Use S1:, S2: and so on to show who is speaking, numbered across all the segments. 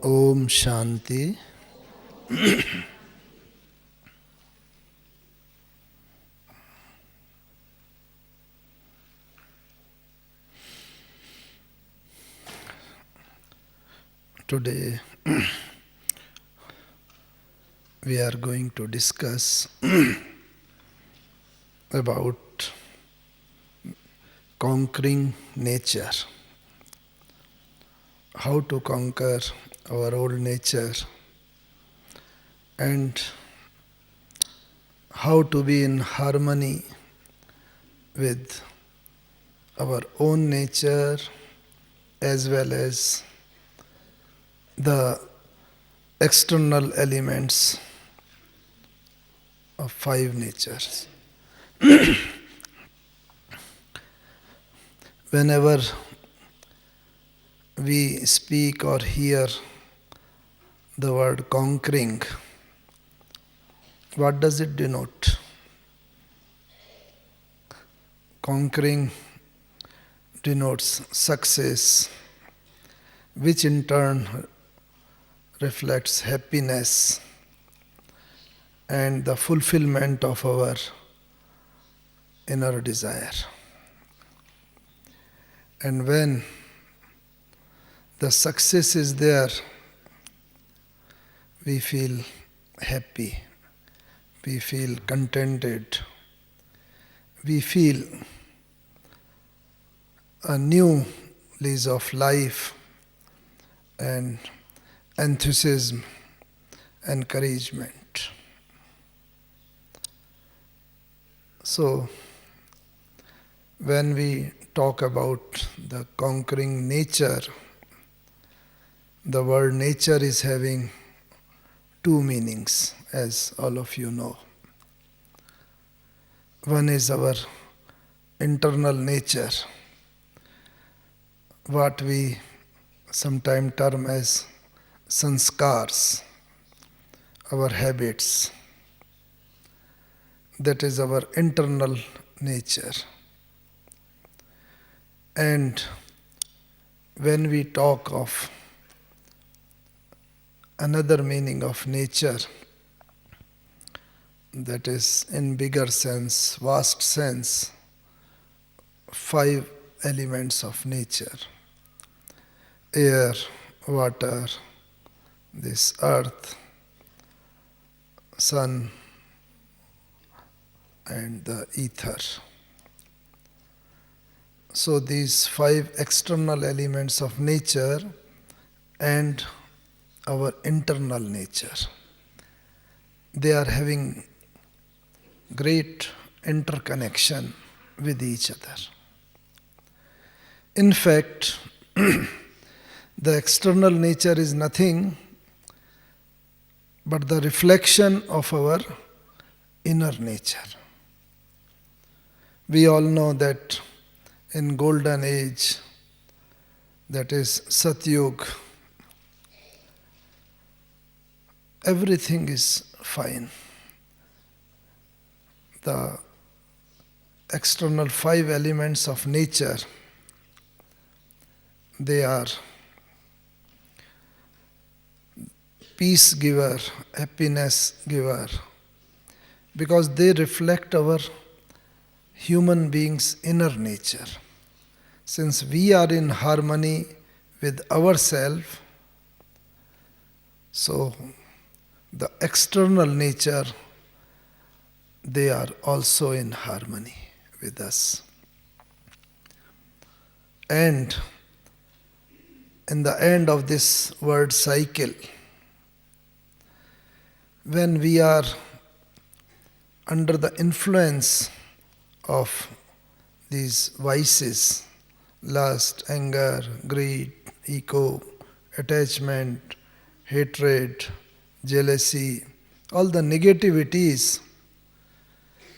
S1: Om Shanti. Today we are going to discuss about conquering nature. How to conquer our old nature and how to be in harmony with our own nature as well as the external elements of five natures. Whenever we speak or hear the word conquering, what does it denote? Conquering denotes success, which in turn reflects happiness and the fulfillment of our inner desire. And when the success is there, we feel happy, we feel contented, we feel a new lease of life and enthusiasm, encouragement. So, when we talk about the conquering nature, the word nature is having two meanings, as all of you know. One is our internal nature, what we sometimes term as sanskars, our habits. That is our internal nature. And when we talk of another meaning of nature, that is in bigger sense, vast sense, five elements of nature: air, water, this earth, sun, and the ether. So these five external elements of nature and our internal nature, they are having great interconnection with each other. In fact, the external nature is nothing but the reflection of our inner nature. We all know that in golden age, that is Satyug, everything is fine. The external five elements of nature, they are peace giver, happiness giver, because they reflect our human being's inner nature. Since we are in harmony with ourselves, so the external nature, they are also in harmony with us. And in the end of this word cycle, when we are under the influence of these vices, lust, anger, greed, ego, attachment, hatred, jealousy, all the negativities,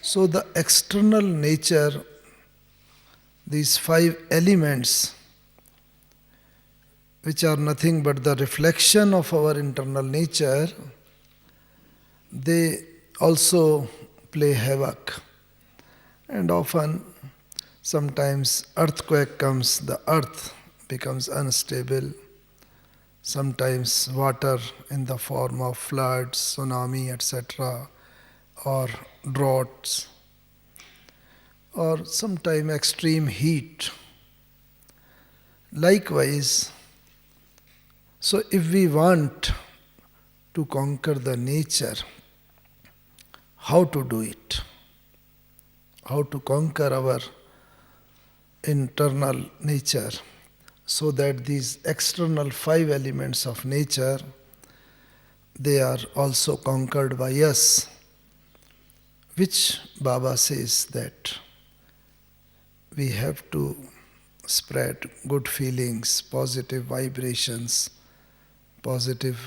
S1: so the external nature, these five elements, which are nothing but the reflection of our internal nature, they also play havoc. And often, sometimes earthquake comes, the earth becomes unstable. sometimes water in the form of floods, tsunami, etc., or droughts, or sometimes extreme heat. Likewise, so if we want to conquer the nature, how to do it? How to conquer our internal nature so that these external five elements of nature, they are also conquered by us, which Baba says that we have to spread good feelings, positive vibrations, positive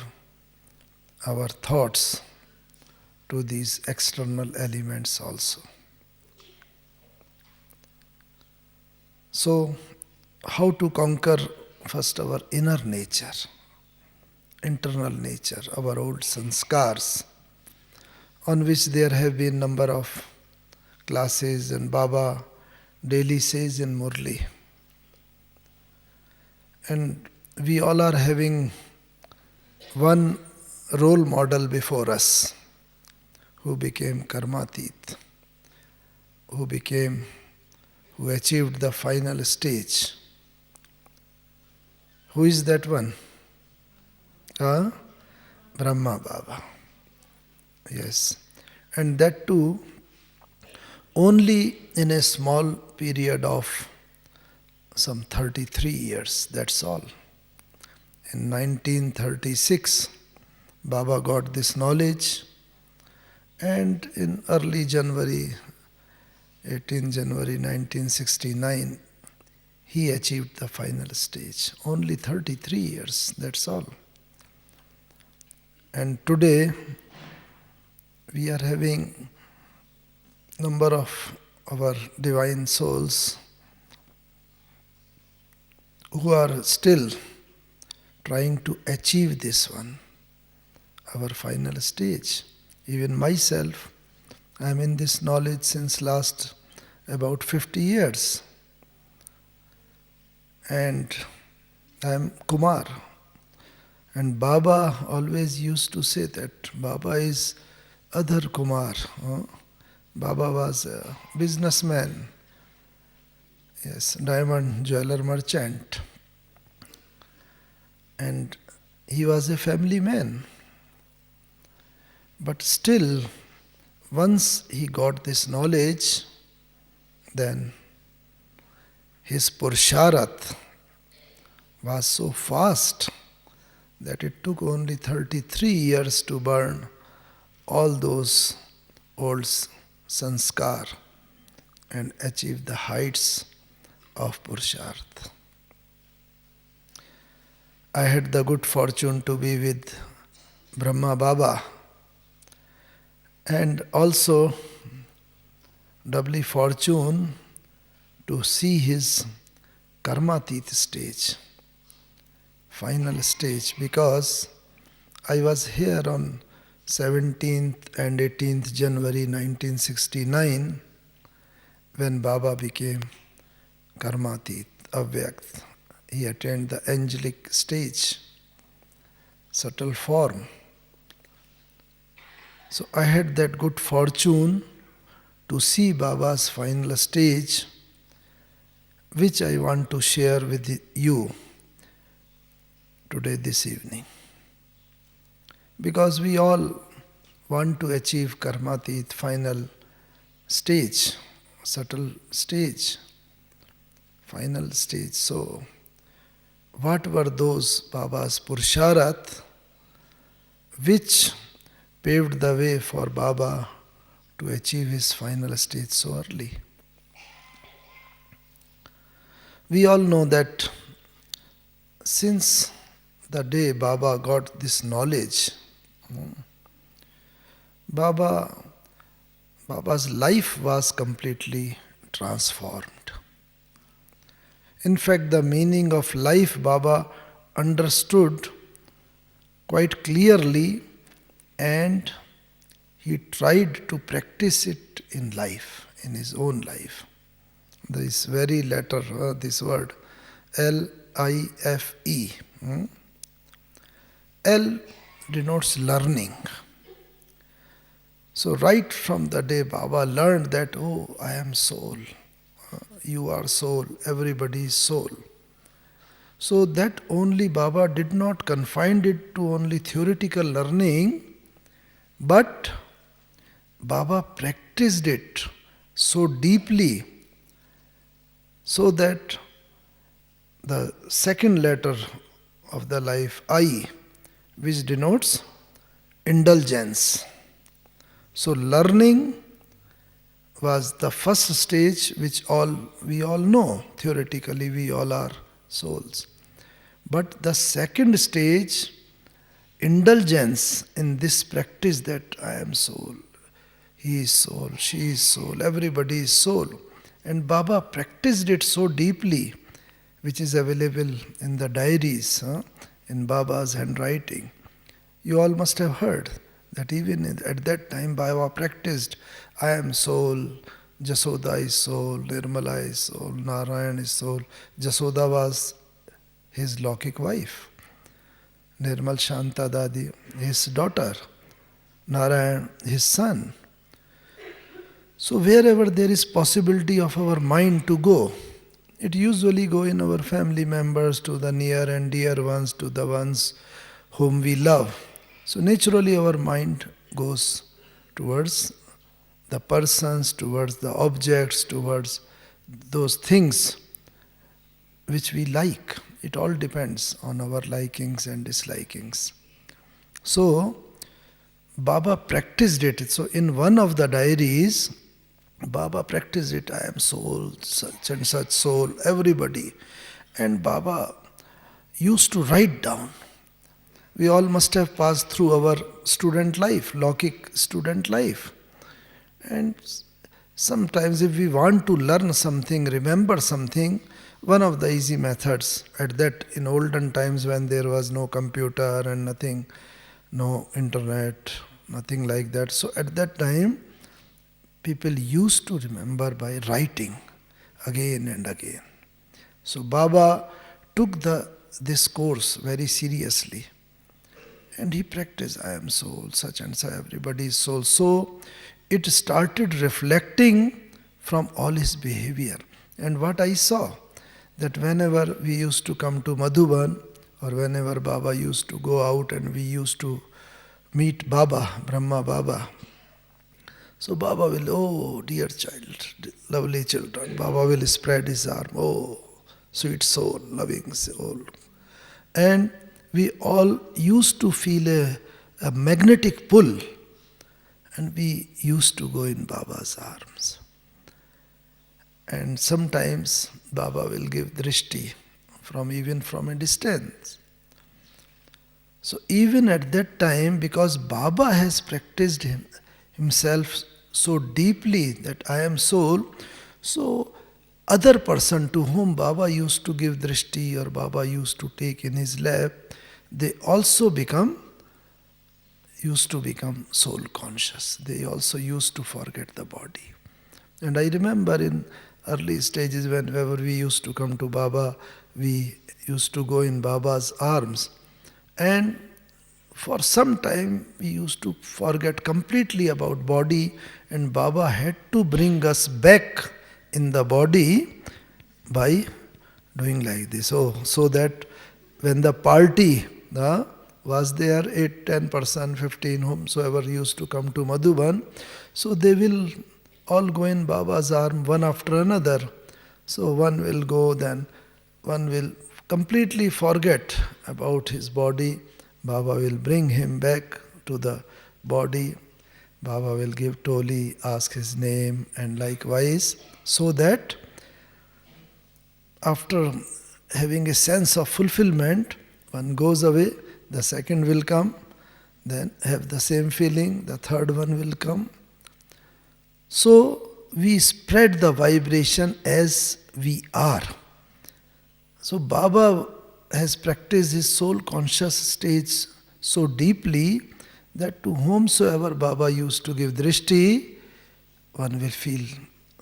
S1: our thoughts to these external elements also. So, how to conquer first our inner nature, internal nature, our old sanskars, on which there have been number of classes, and Baba daily says in Murli. And we all are having one role model before us who became karmatit, who achieved the final stage. Who is that one? Brahma Baba. Yes. And that too only in a small period of some 33 years, that's all. In 1936, Baba got this knowledge, and in early January, 18 January 1969, he achieved the final stage. Only 33 years, that's all. And today, we are having number of our divine souls who are still trying to achieve this one, our final stage. Even myself, I am in this knowledge since last about 50 years. And I am Kumar. And Baba always used to say that Baba is other Kumar. Baba was a businessman, yes, diamond jeweler merchant. And he was a family man. But still, once he got this knowledge, then his Pursharat was so fast that it took only 33 years to burn all those old sanskar and achieve the heights of Purusharth. I had the good fortune to be with Brahma Baba, and also doubly fortune to see his Karmatit stage, final stage, because I was here on 17th and 18th January 1969 when Baba became Karmatit, Avyakt. He attained the angelic stage, subtle form. So I had that good fortune to see Baba's final stage, which I want to share with you today, this evening. Because we all want to achieve Karmatit final stage, subtle stage, final stage. So, what were those Baba's Purusharat which paved the way for Baba to achieve his final stage so early? We all know that since the day Baba got this knowledge, Baba's life was completely transformed. In fact, the meaning of life Baba understood quite clearly, and he tried to practice it in life, in his own life. This very letter, this word, L-I-F-E, L denotes learning. So right from the day Baba learned that, oh, I am soul, you are soul, everybody is soul. So that only Baba did not confine it to only theoretical learning, but Baba practiced it so deeply so that the second letter of the life, I, which denotes indulgence. So learning was the first stage which we all know. Theoretically, we all are souls. But the second stage, indulgence in this practice that I am soul, he is soul, she is soul, everybody is soul. And Baba practiced it so deeply, which is available in the diaries, in Baba's handwriting. You all must have heard that even at that time Baba practiced, I am soul, Jasoda is soul, Nirmala is soul, Narayan is soul. Jasoda was his Laukik wife. Nirmal Shanta Dadi, his daughter. Narayan, his son. So wherever there is possibility of our mind to go, it usually go in our family members, to the near and dear ones, to the ones whom we love. So naturally our mind goes towards the persons, towards the objects, towards those things which we like. It all depends on our likings and dislikings. So Baba practiced it. So in one of the diaries, Baba practiced it. I am soul, such and such soul, everybody. And Baba used to write down. We all must have passed through our student life, Laukik student life. And sometimes if we want to learn something, remember something, one of the easy methods at that, in olden times when there was no computer and nothing, no internet, nothing like that. So at that time, people used to remember by writing again and again. So Baba took this course very seriously. And he practiced, I am soul, such and such, everybody is soul. So it started reflecting from all his behavior. And what I saw, that whenever we used to come to Madhuban, or whenever Baba used to go out and we used to meet Baba, Brahma Baba, so Baba will, oh dear child, lovely children, Baba will spread his arm, oh sweet soul, loving soul. And we all used to feel a magnetic pull, and we used to go in Baba's arms. And sometimes Baba will give drishti even from a distance. So even at that time, because Baba has practiced himself so deeply that I am soul, so other person to whom Baba used to give drishti or Baba used to take in his lap, they also used to become soul conscious. They also used to forget the body. And I remember in early stages whenever we used to come to Baba, we used to go in Baba's arms. And for some time we used to forget completely about body, and Baba had to bring us back in the body by doing like this. So that when the party was there, 8, 10%, 15, whomsoever used to come to Madhuban, so they will all go in Baba's arm one after another. So one will go, then one will completely forget about his body. Baba will bring him back to the body. Baba will give toli, ask his name, and likewise, so that after having a sense of fulfillment, one goes away, the second will come, then have the same feeling, the third one will come. So we spread the vibration as we are. So Baba has practiced his soul conscious stage so deeply that to whomsoever Baba used to give drishti, one will feel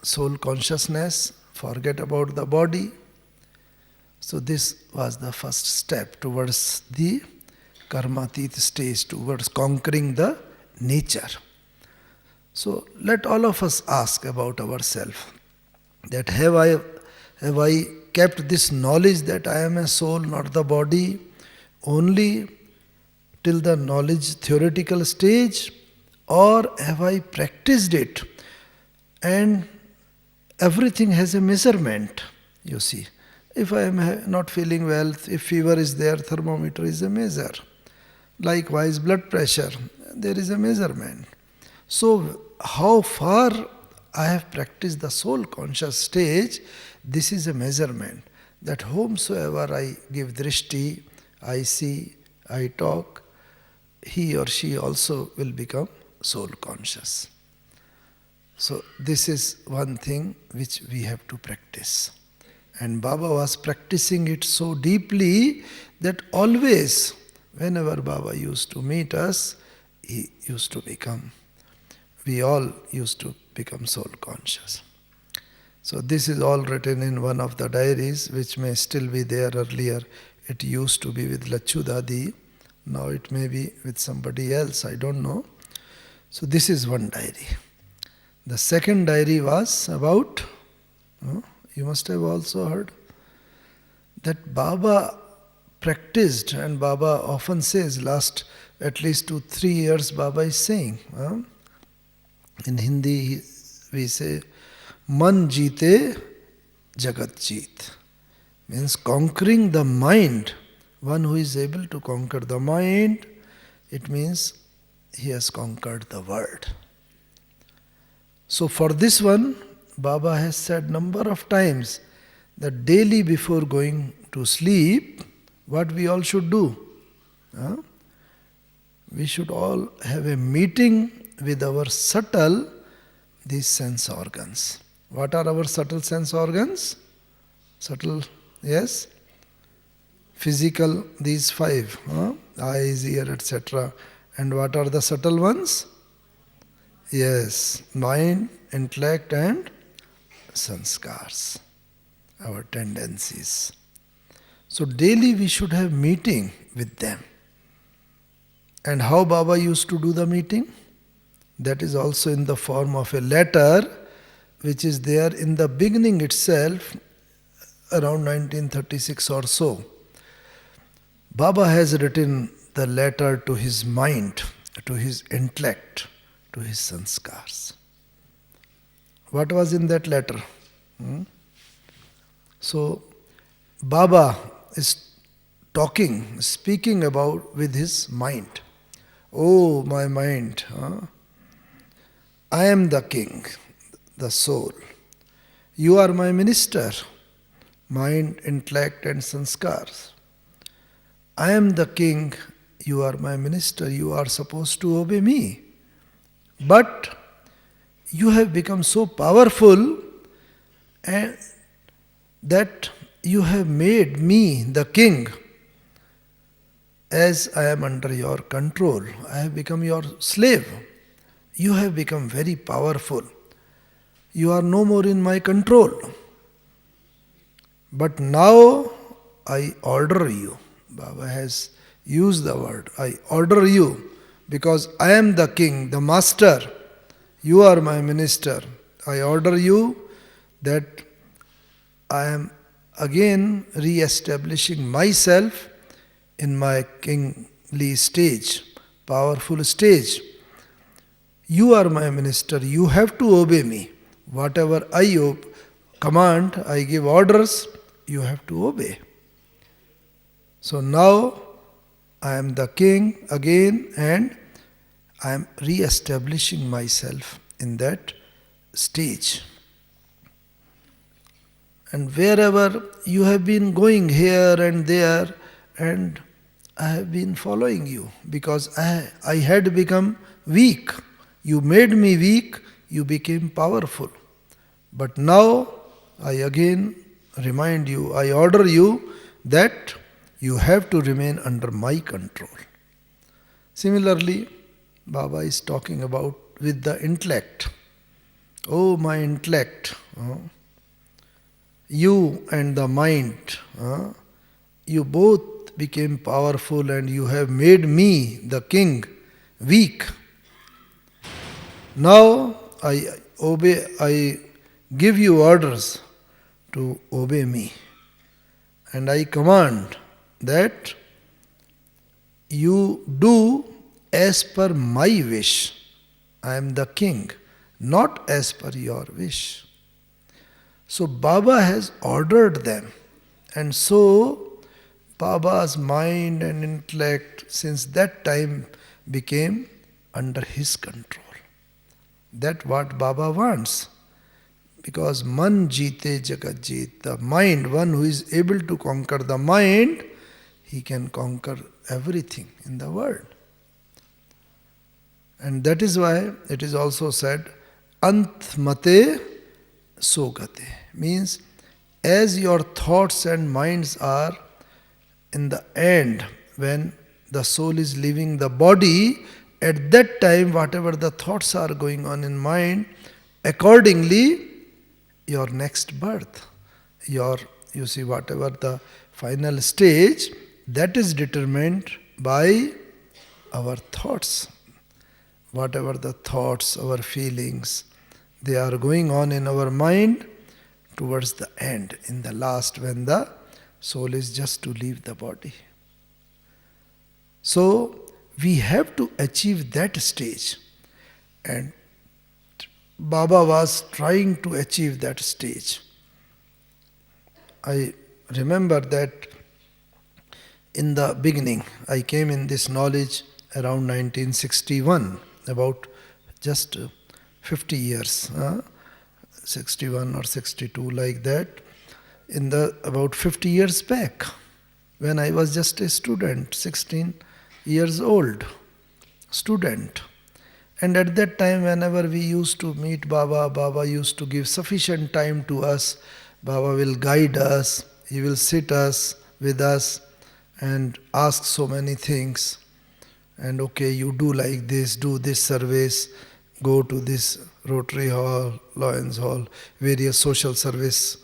S1: soul consciousness, forget about the body. So this was the first step towards the karmatit stage, towards conquering the nature. So let all of us ask about ourselves that have I kept this knowledge that I am a soul, not the body, only till the knowledge theoretical stage, or have I practiced it? And everything has a measurement, you see. If I am not feeling well, if fever is there, thermometer is a measure. Likewise, blood pressure, there is a measurement. So, how far I have practiced the soul conscious stage, this is a measurement. That whomsoever I give drishti, I see, I talk, he or she also will become soul conscious. So, this is one thing which we have to practice. And Baba was practicing it so deeply that always, whenever Baba used to meet us, we all used to become soul conscious. So this is all written in one of the diaries which may still be there. Earlier it used to be with Lachu Dadi, now it may be with somebody else, I don't know. So this is one diary. The second diary was about, you must have also heard, that Baba practiced, and Baba often says, last at least 2-3 years Baba is saying, in Hindi we say, Man jeete, jagat jeet. Means conquering the mind. One who is able to conquer the mind, it means he has conquered the world. So for this one, Baba has said number of times that daily before going to sleep, what we all should do? We should all have a meeting with our subtle, these sense organs. What are our subtle sense organs? Subtle, yes? Physical, these 5, eyes, ear, etc. And what are the subtle ones? Yes, mind, intellect and sanskars, our tendencies. So daily we should have meeting with them. And how Baba used to do the meeting? That is also in the form of a letter which is there in the beginning itself, around 1936 or so. Baba has written the letter to his mind, to his intellect, to his sanskars. What was in that letter? So, Baba is speaking about with his mind. Oh, my mind, I am the king, the soul. You are my minister, mind, intellect and sanskars. I am the king, you are my minister, you are supposed to obey me. But you have become so powerful and that you have made me the king. As I am under your control, I have become your slave. You have become very powerful. You are no more in my control. But now I order you. Baba has used the word, I order you, because I am the king, the master. You are my minister. I order you that I am again re-establishing myself in my kingly stage, powerful stage. You are my minister. You have to obey me. Whatever I command, I give orders, you have to obey. So now I am the king again and I am re-establishing myself in that stage. And wherever you have been going here and there, and I have been following you because I had become weak. You made me weak, you became powerful. But now I again remind you, I order you that you have to remain under my control. Similarly, Baba is talking about with the intellect. Oh, my intellect, you and the mind, you both both became powerful and you have made me, the king, weak. Now I give you orders to obey me. And I command that you do as per my wish. I am the king, not as per your wish. So Baba has ordered them. And so Baba's mind and intellect since that time became under his control. That's what Baba wants. Because man jeete jagat jeet, the mind, one who is able to conquer the mind, he can conquer everything in the world. And that is why it is also said, ant mate sogate, means as your thoughts and minds are in the end, when the soul is leaving the body, at that time whatever the thoughts are going on in mind, accordingly your next birth, you see whatever the final stage, that is determined by our thoughts. Whatever the thoughts, our feelings, they are going on in our mind towards the end, in the last, when the soul is just to leave the body. So we have to achieve that stage. And Baba was trying to achieve that stage. I remember that in the beginning, I came in this knowledge around 1961, about just 50 years, 61 or 62 like that, in the about 50 years back, when I was just a student, 16 years old, student. And at that time, whenever we used to meet Baba, Baba used to give sufficient time to us. Baba will guide us, he will sit us with us and ask so many things. And okay, you do like this, do this service, go to this Rotary Hall, Lions Hall, various social service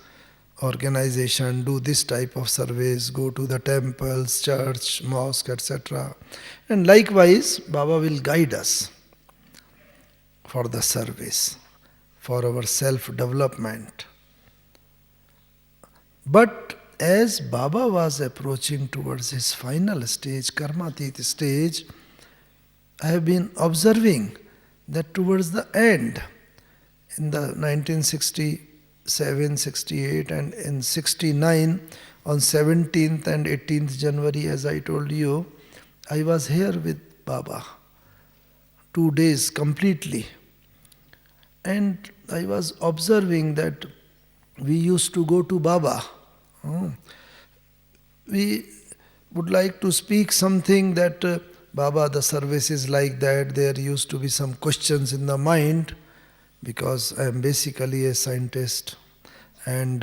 S1: organization, do this type of service, go to the temples, church, mosque, etc. And likewise, Baba will guide us for the service, for our self-development. But as Baba was approaching towards his final stage, Karmatit stage, I have been observing that towards the end, in the 1967, 68 and in 69, on 17th and 18th January, as I told you, I was here with Baba 2 days completely. And I was observing that we used to go to Baba. We would like to speak something that Baba, the service is like that. There used to be some questions in the mind, because I am basically a scientist, and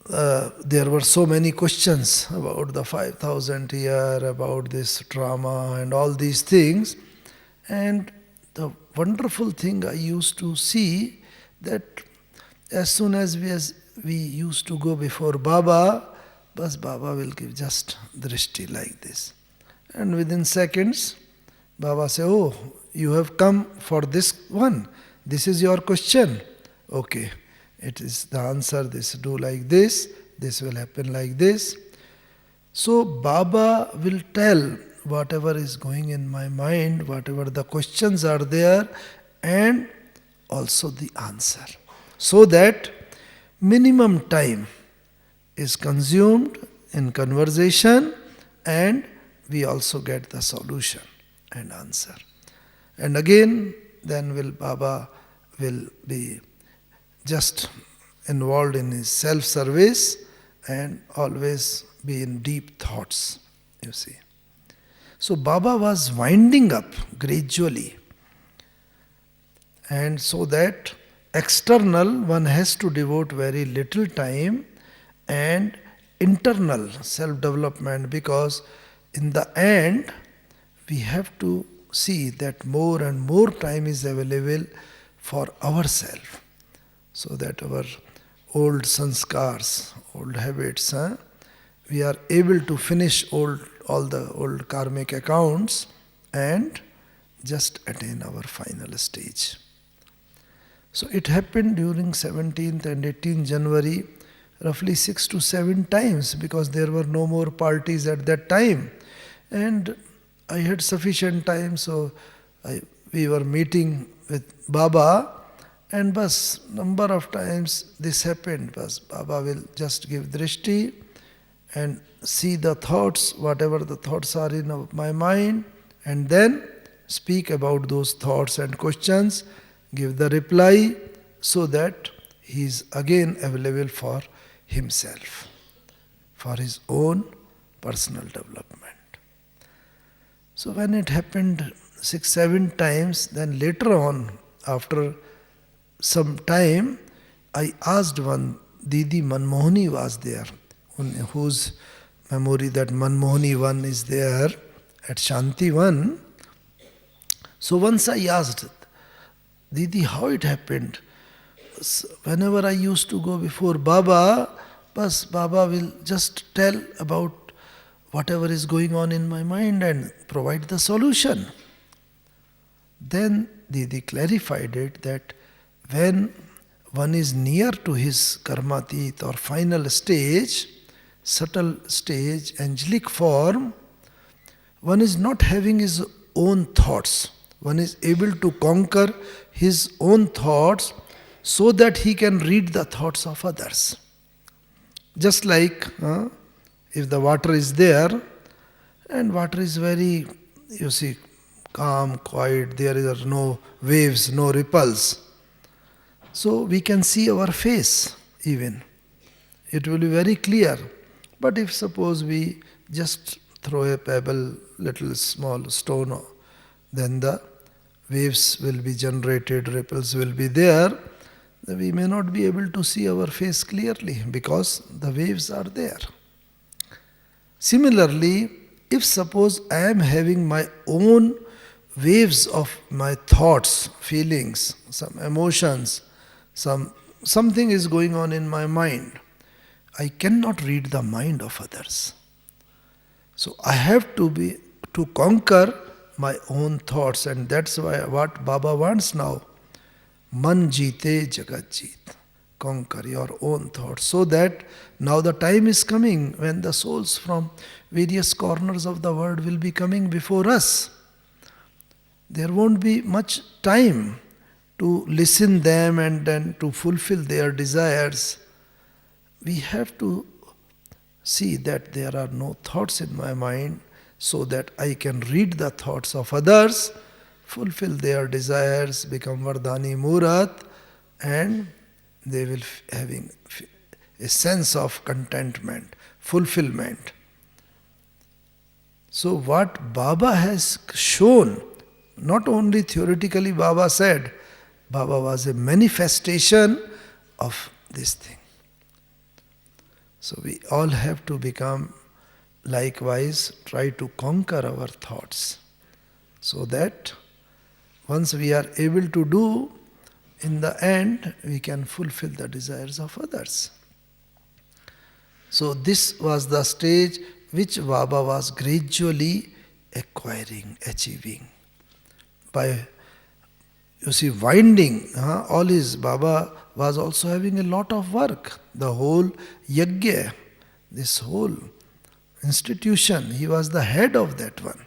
S1: there were so many questions about the 5,000 year, about this trauma and all these things. And the wonderful thing I used to see, that as soon as we used to go before Baba, bas Baba will give just drishti like this. And within seconds, Baba say, oh, you have come for this one. This is your question. Okay, it is the answer. This do like this will happen like this. So Baba will tell whatever is going in my mind, whatever the questions are there, and also the answer. So that minimum time is consumed in conversation, and we also get the solution and answer. And again, then Baba will be just involved in his self-service and always be in deep thoughts, you see. So Baba was winding up gradually. And so that external, one has to devote very little time, and internal self-development, because in the end, we have to see that more and more time is available for ourselves, so that our old sanskars, old habits, we are able to finish all the old karmic accounts and just attain our final stage. So it happened during 17th and 18th January roughly 6 to 7 times, because there were no more parties at that time. And I had sufficient time, so we were meeting with Baba, and bas, number of times this happened. Bas, Baba will just give drishti and see the thoughts, whatever the thoughts are in my mind, and then speak about those thoughts and questions, give the reply, so that he is again available for himself, for his own personal development. So when it happened 6, 7 times, then later on, after some time, I asked one Didi Manmohani was there, whose memory that Manmohani one is there at Shanti one. So once I asked, Didi, how it happened? Whenever I used to go before Baba, Baba will just tell about whatever is going on in my mind and provide the solution. Then Didi clarified it that when one is near to his karmatit or final stage, subtle stage, angelic form, one is not having his own thoughts. One is able to conquer his own thoughts so that he can read the thoughts of others. Just like if the water is there, and water is very, calm, quiet, there are no waves, no ripples. So we can see our face even. It will be very clear. But if suppose we just throw a pebble, little small stone, then the waves will be generated, ripples will be there. We may not be able to see our face clearly because the waves are there. Similarly, if suppose I am having my own waves of my thoughts, feelings, some emotions, something is going on in my mind, I cannot read the mind of others. So I have to conquer my own thoughts, and that's why what Baba wants now. Man jeete jagat jeet. Conquer your own thoughts, so that now the time is coming when the souls from various corners of the world will be coming before us. There won't be much time to listen them and then to fulfill their desires. We have to see that there are no thoughts in my mind, so that I can read the thoughts of others, fulfill their desires, become Vardhani Murat, and they will having a sense of contentment, fulfillment. So what Baba has shown, not only theoretically Baba said, Baba was a manifestation of this thing. So we all have to become likewise, try to conquer our thoughts, so that once we are able to do, in the end, we can fulfill the desires of others. So this was the stage which Baba was gradually acquiring, achieving. By, winding all his, Baba was also having a lot of work. The whole yajna, this whole institution, he was the head of that one.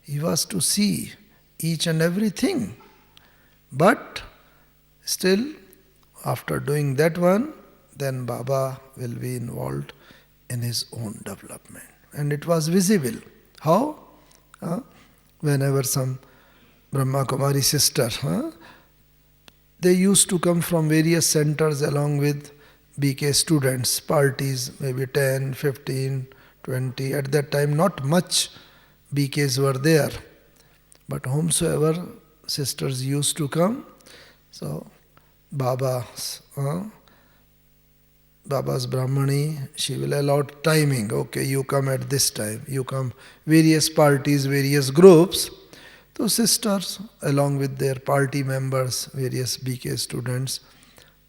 S1: He was to see each and everything. But still, after doing that one, then Baba will be involved in his own development. And it was visible. How? Whenever some Brahma Kumari sister, they used to come from various centers along with BK students, parties, maybe 10, 15, 20. At that time, not much BKs were there. But whomsoever sisters used to come, so Baba's Brahmani, she will allot timing. Okay, you come at this time. You come various parties, various groups. So sisters, along with their party members, various BK students,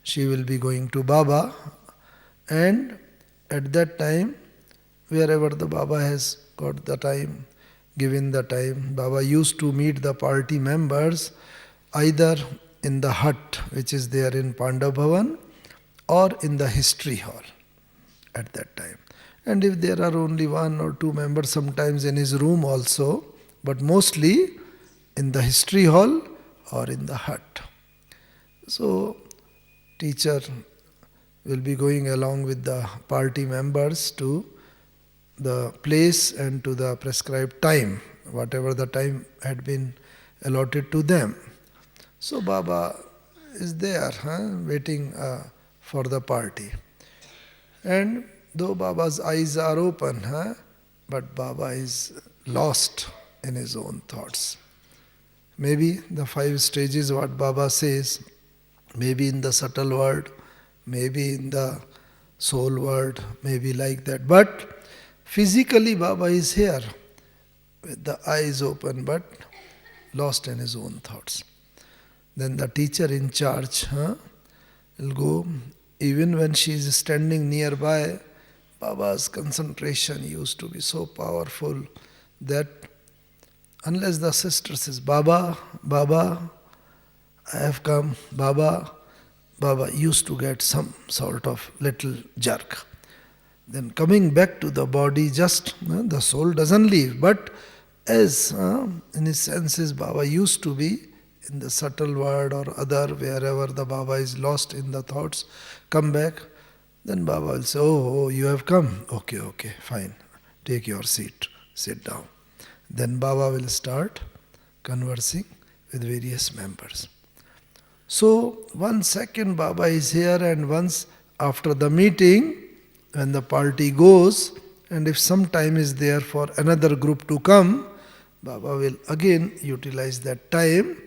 S1: she will be going to Baba. And at that time, wherever the Baba has got the time, given the time. Baba used to meet the party members either in the hut which is there in Pandav Bhavan or in the history hall at that time. And if there are only one or two members, sometimes in his room also, but mostly in the history hall or in the hut. So, teacher will be going along with the party members to the place and to the prescribed time, whatever the time had been allotted to them. So Baba is there, waiting for the party. And though Baba's eyes are open, but Baba is lost in his own thoughts. Maybe the 5 stages what Baba says, maybe in the subtle world, maybe in the soul world, maybe like that. But physically Baba is here with the eyes open but lost in his own thoughts. Then the teacher in charge will go. Even when she is standing nearby, Baba's concentration used to be so powerful that unless the sister says, Baba, Baba, I have come, Baba, Baba used to get some sort of little jerk. Then coming back to the body, just the soul doesn't leave. But as in his senses, Baba used to be in the subtle world or other, wherever the Baba is lost in the thoughts, come back. Then Baba will say, oh, you have come. Okay, fine. Take your seat. Sit down. Then Baba will start conversing with various members. So, 1 second Baba is here, and once after the meeting, when the party goes, and if some time is there for another group to come, Baba will again utilize that time,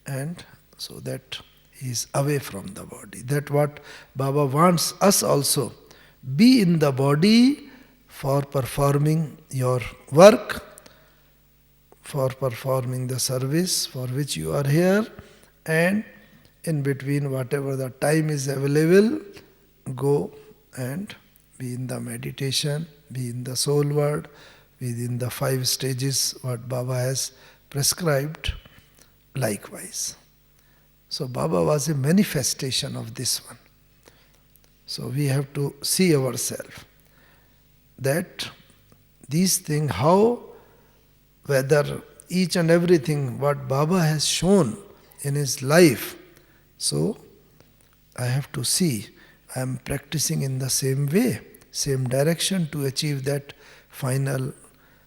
S1: and so that he is away from the body. That what Baba wants us also. Be in the body for performing your work, for performing the service for which you are here, and in between whatever the time is available, go and be in the meditation, be in the soul world, within the 5 stages what Baba has prescribed likewise. So Baba was a manifestation of this one. So we have to see ourselves that these things, how, whether each and everything what Baba has shown in his life, so I have to see I am practicing in the same way, same direction to achieve that final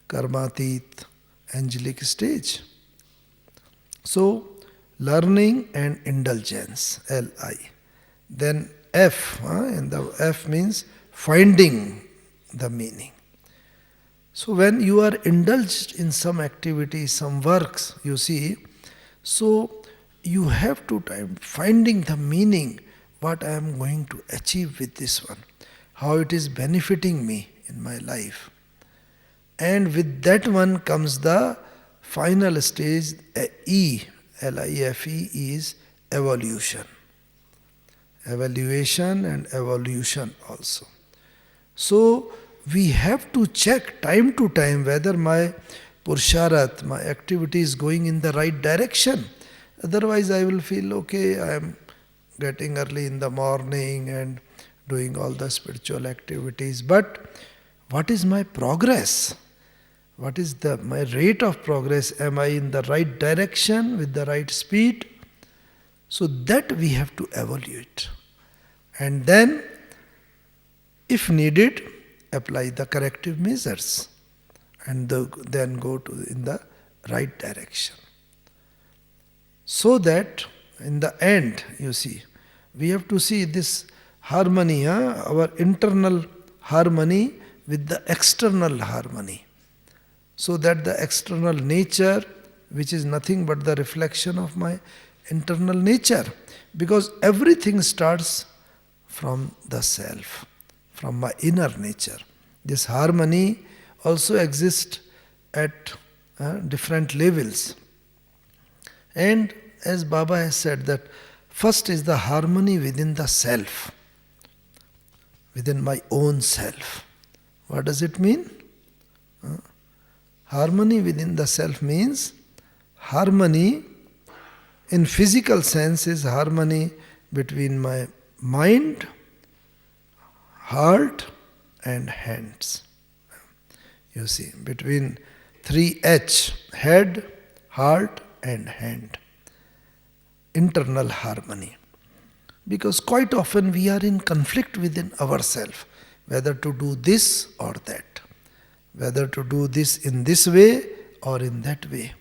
S1: karmatit angelic stage. So, learning and indulgence, L-I. Then F, and the F means finding the meaning. So when you are indulged in some activity, some works, you see, so you have to time finding the meaning, what I am going to achieve with this one, how it is benefiting me in my life. And with that one comes the final stage, E, L-I-F-E, is evolution. Evaluation and evolution also. So we have to check time to time whether my Purusharat, my activity is going in the right direction. Otherwise I will feel, okay, I am getting early in the morning and doing all the spiritual activities. But what is my progress? What is my rate of progress? Am I in the right direction with the right speed? So that we have to evaluate. And then, if needed, apply the corrective measures and then go in the right direction. So that in the end, you see, we have to see this harmony, our internal harmony with the external harmony. So that the external nature, which is nothing but the reflection of my internal nature, because everything starts from the self, from my inner nature. This harmony also exists at different levels. And as Baba has said that first is the harmony within the self, within my own self. What does it mean? Harmony within the self means harmony in physical sense is harmony between my mind, heart and hands. You see, between 3H, head, heart and hand. Internal harmony. Because quite often we are in conflict within ourselves, whether to do this or that, whether to do this in this way or in that way.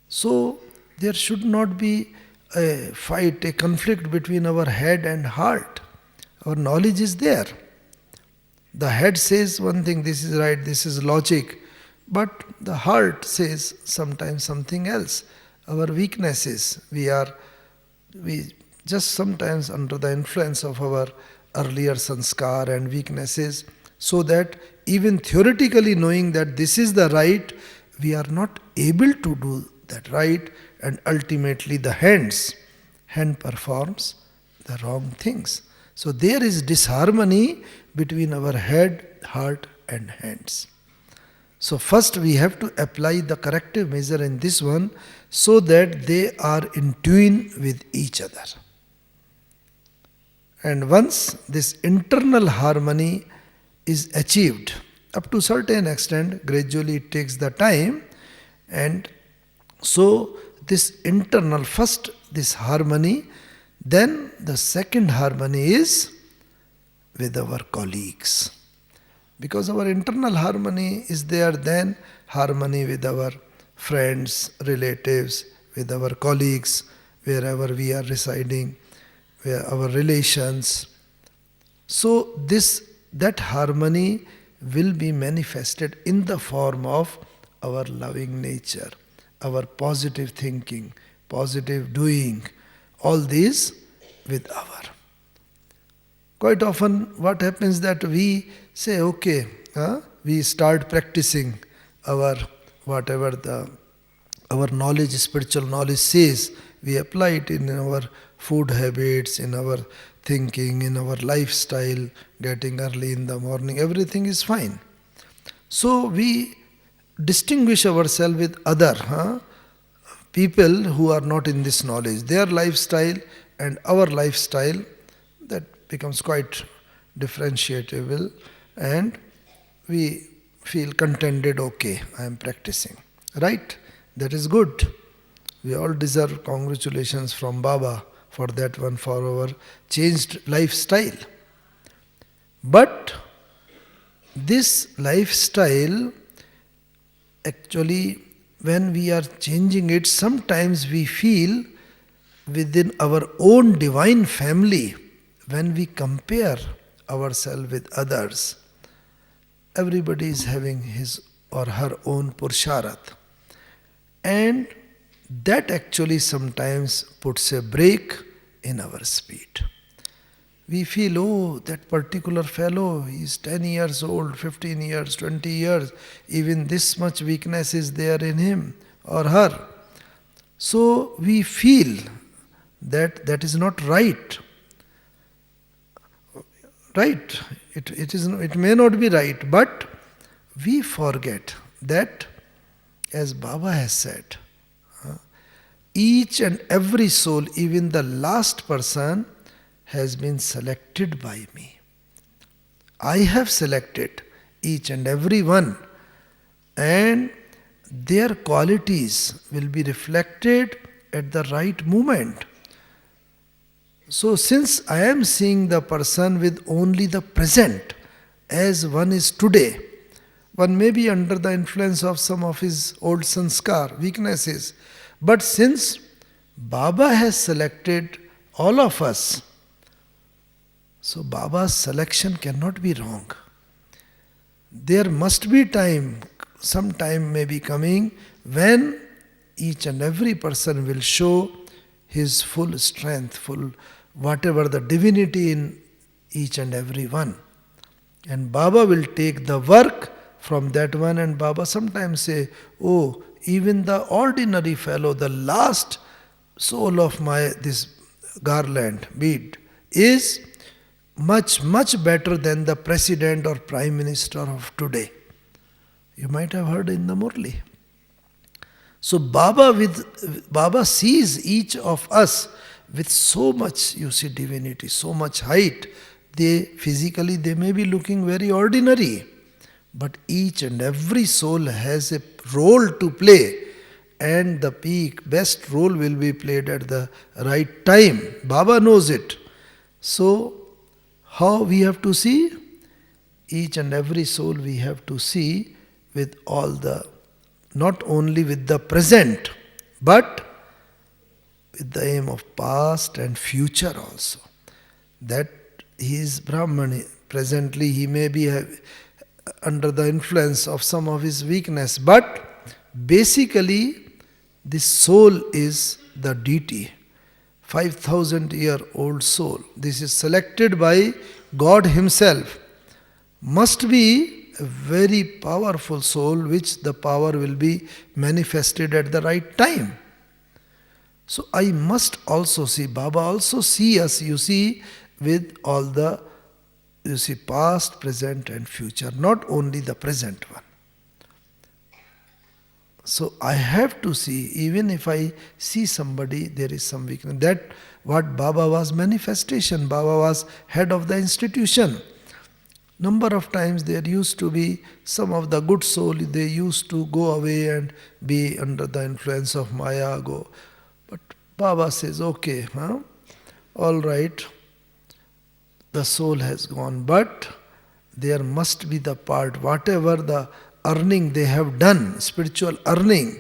S1: So there should not be a fight, a conflict between our head and heart. Our knowledge is there. The head says one thing, this is right, this is logic, but the heart says sometimes something else. Our weaknesses, we just sometimes under the influence of our earlier sanskar and weaknesses, so that even theoretically knowing that this is the right, we are not able to do that right, and ultimately the hand performs the wrong things. So there is disharmony between our head, heart and hands. So first we have to apply the corrective measure in this one so that they are in tune with each other. And once this internal harmony is achieved, up to certain extent, gradually it takes the time, and so this internal, first this harmony, then the second harmony is with our colleagues. Because our internal harmony is there, then harmony with our friends, relatives, with our colleagues, wherever we are residing, where our relations. So that harmony will be manifested in the form of our loving nature, our positive thinking, positive doing, all these with our. Quite often what happens that we say, okay, we start practicing our whatever our knowledge, spiritual knowledge says, we apply it in our food habits, in our thinking, in our lifestyle, getting early in the morning, everything is fine. So we distinguish ourselves with other people who are not in this knowledge. Their lifestyle and our lifestyle, that becomes quite differentiable, and we feel contented, okay, I am practicing. Right? That is good. We all deserve congratulations from Baba for that one, for our changed lifestyle. But this lifestyle, actually, when we are changing it, sometimes we feel within our own divine family, when we compare ourselves with others, everybody is having his or her own Purusharat. And that actually sometimes puts a brake in our speed. We feel, oh, that particular fellow, he is 10 years old, 15 years, 20 years, even this much weakness is there in him or her. So we feel that that is not right. Right? It may not be right, but we forget that, as Baba has said, each and every soul, even the last person, has been selected by me. I have selected each and every one, and their qualities will be reflected at the right moment. So since I am seeing the person with only the present, as one is today, one may be under the influence of some of his old sanskar, weaknesses, but since Baba has selected all of us, so Baba's selection cannot be wrong. There must be time, some time may be coming, when each and every person will show his full strength, full whatever the divinity in each and every one. And Baba will take the work from that one, and Baba sometimes say, oh, even the ordinary fellow, the last soul of my this garland, bead, is much, much better than the president or prime minister of today. You might have heard in the Murli. So Baba sees each of us with so much, you see, divinity, so much height. They physically they may be looking very ordinary, but each and every soul has a role to play, and the best role will be played at the right time. Baba knows it. So how we have to see? Each and every soul we have to see with all the, not only with the present, but with the aim of past and future also. That he is Brahman. Presently he may be under the influence of some of his weakness, but basically this soul is the deity. 5,000-year-old soul. This is selected by God Himself. Must be a very powerful soul, which the power will be manifested at the right time. So I must also see, Baba also see us, you see, with all the, you see, past, present and future, not only the present one. So I have to see, even if I see somebody, there is some weakness. That what Baba was manifestation. Baba was head of the institution. Number of times there used to be some of the good soul, they used to go away and be under the influence of Maya, go. But Baba says, okay, all right, the soul has gone, but there must be the part, whatever the earning they have done, spiritual earning,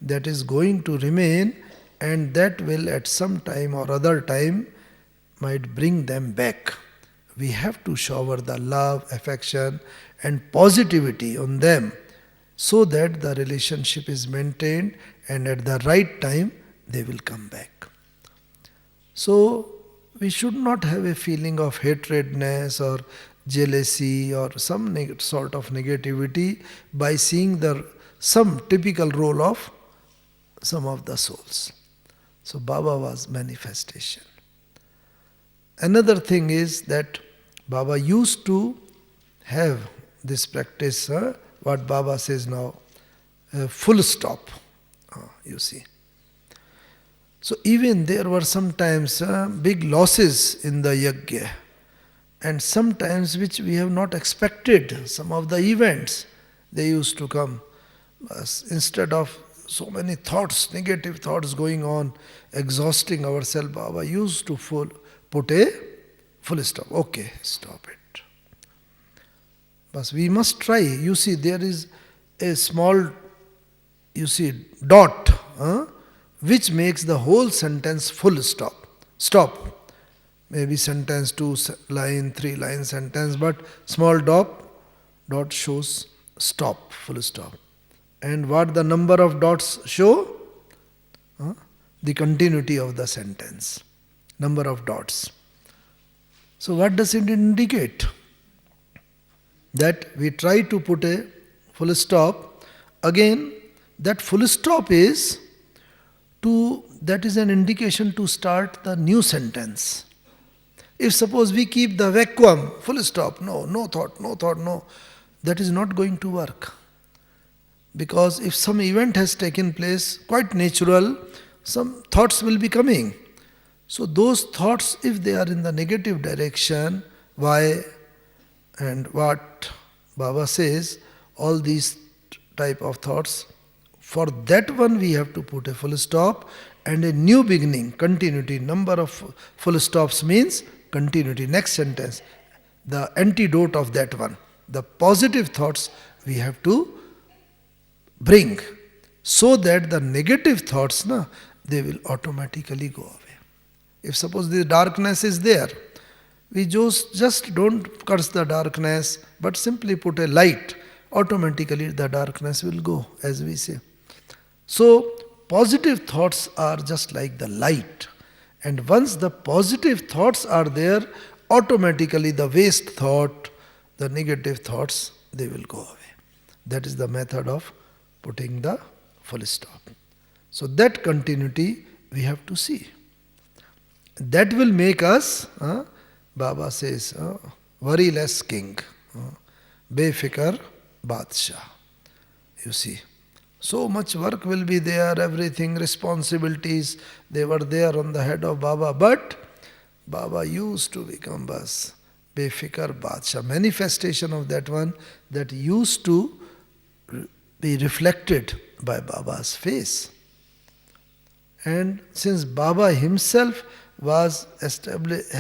S1: that is going to remain, and that will at some time or other time might bring them back. We have to shower the love, affection and positivity on them so that the relationship is maintained and at the right time they will come back. So we should not have a feeling of hatredness or jealousy or some sort of negativity by seeing some typical role of some of the souls. So Baba was manifestation. Another thing is that Baba used to have this practice, what Baba says now, full stop, you see. So even there were sometimes big losses in the yajna, and sometimes which we have not expected, some of the events, they used to come. Instead of so many thoughts, negative thoughts going on, exhausting ourselves, Baba used to put a full stop. Okay, stop it. But we must try. You see, there is a small, dot, which makes the whole sentence full stop. Stop. Maybe sentence 2 line, 3 line sentence, but small dot shows stop, full stop. And what the number of dots show? The continuity of the sentence. Number of dots. So what does it indicate? That we try to put a full stop. Again, that full stop is that is an indication to start the new sentence. If suppose we keep the vacuum, full stop, no thought, no, that is not going to work. Because if some event has taken place, quite natural, some thoughts will be coming. So those thoughts, if they are in the negative direction, why and what Baba says, all these type of thoughts, for that one we have to put a full stop and a new beginning, continuity. Number of full stops means continuity. Next sentence, the antidote of that one. The positive thoughts we have to bring so that the negative thoughts, they will automatically go away. If suppose the darkness is there, we just don't curse the darkness, but simply put a light. Automatically the darkness will go, as we say. So positive thoughts are just like the light. And once the positive thoughts are there, automatically the waste thought, the negative thoughts, they will go away. That is the method of putting the full stop. So that continuity we have to see. That will make us Baba says, worry less king, befikar badshah. You see, so much work will be there, everything, responsibilities, they were there on the head of Baba. But Baba used to become bas, befikar badshah, manifestation of that one that used to be reflected by Baba's face. And since Baba himself was established,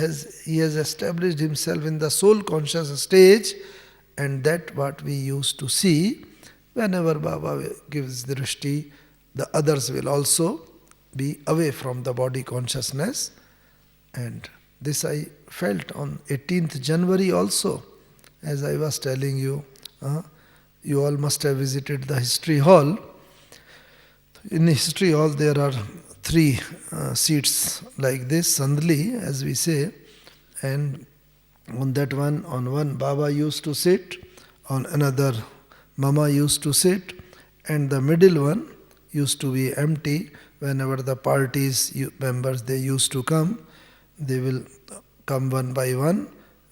S1: he has established himself in the soul conscious stage, and that what we used to see, whenever Baba gives drishti, the others will also be away from the body consciousness. And this I felt on 18th January also, as I was telling you. You all must have visited the history hall. In history hall there are three seats like this, sandli as we say, and on that one, on one Baba used to sit, on another Mama used to sit, and the middle one used to be empty. Whenever the parties members they used to come, they will come one by one,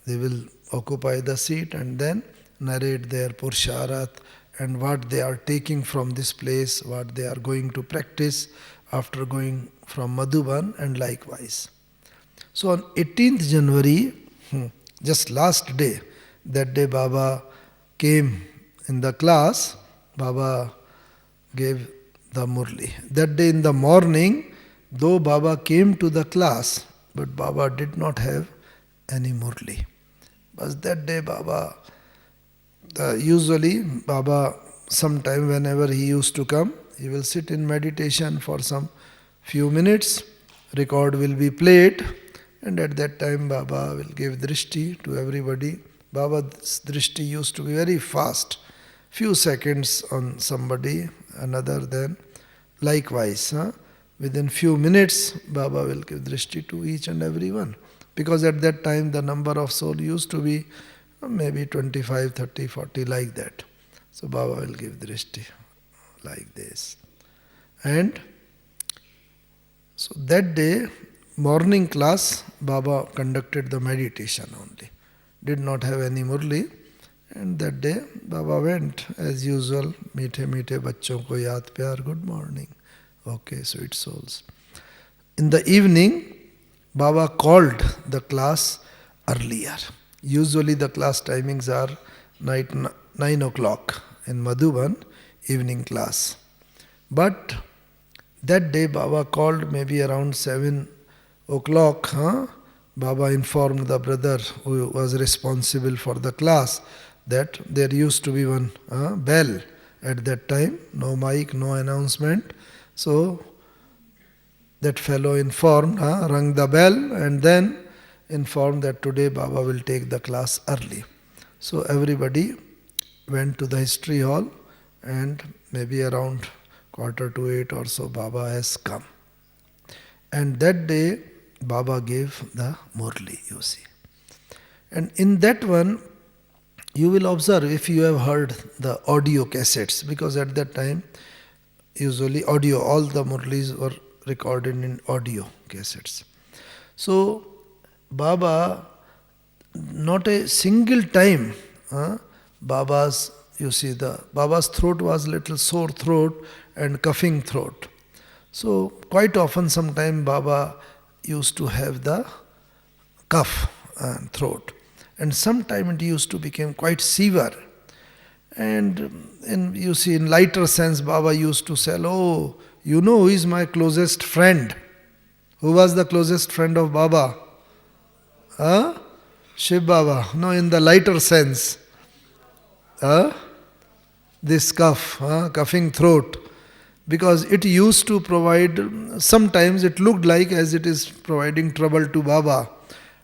S1: they will occupy the seat and then narrate their Pursharat and what they are taking from this place, what they are going to practice after going from Madhuban, and likewise. So on 18th January, just last day, that day Baba came in the class, Baba gave the Murli. That day in the morning, though Baba came to the class, but Baba did not have any Murli. But that day Baba, usually Baba, sometime whenever he used to come, he will sit in meditation for some few minutes, record will be played, and at that time Baba will give drishti to everybody. Baba's drishti used to be very fast, few seconds on somebody, another then likewise. Within few minutes Baba will give drishti to each and every one. Because at that time the number of soul used to be maybe 25, 30, 40 like that. So Baba will give drishti like this. And so that day, morning class, Baba conducted the meditation only. Did not have any murli. And that day, Baba went as usual, meethe meethe bachon ko yaad pyar, good morning. Okay, sweet souls. In the evening, Baba called the class earlier. Usually the class timings are 9 o'clock in Madhuban, evening class. But that day Baba called maybe around 7 o'clock. Baba informed the brother who was responsible for the class that there used to be one bell at that time, no mic, no announcement. So that fellow informed, rang the bell, and then informed that today Baba will take the class early. So everybody went to the history hall, and maybe around 7:45 or so Baba has come. And that day Baba gave the Murli, you see. And in that one, you will observe, if you have heard the audio cassettes, because at that time, usually audio, all the Murlis were recorded in audio cassettes. So Baba, not a single time, Baba's, you see, Baba's throat was little sore throat and coughing throat. So quite often, sometime Baba used to have the cough and throat, and sometime it used to become quite severe. And you see, in lighter sense, Baba used to say, "Oh, you know who is my closest friend?" Who was the closest friend of Baba? Shiv Baba. No, in the lighter sense. This cough, coughing throat. Because it used to provide, sometimes it looked like as it is providing trouble to Baba.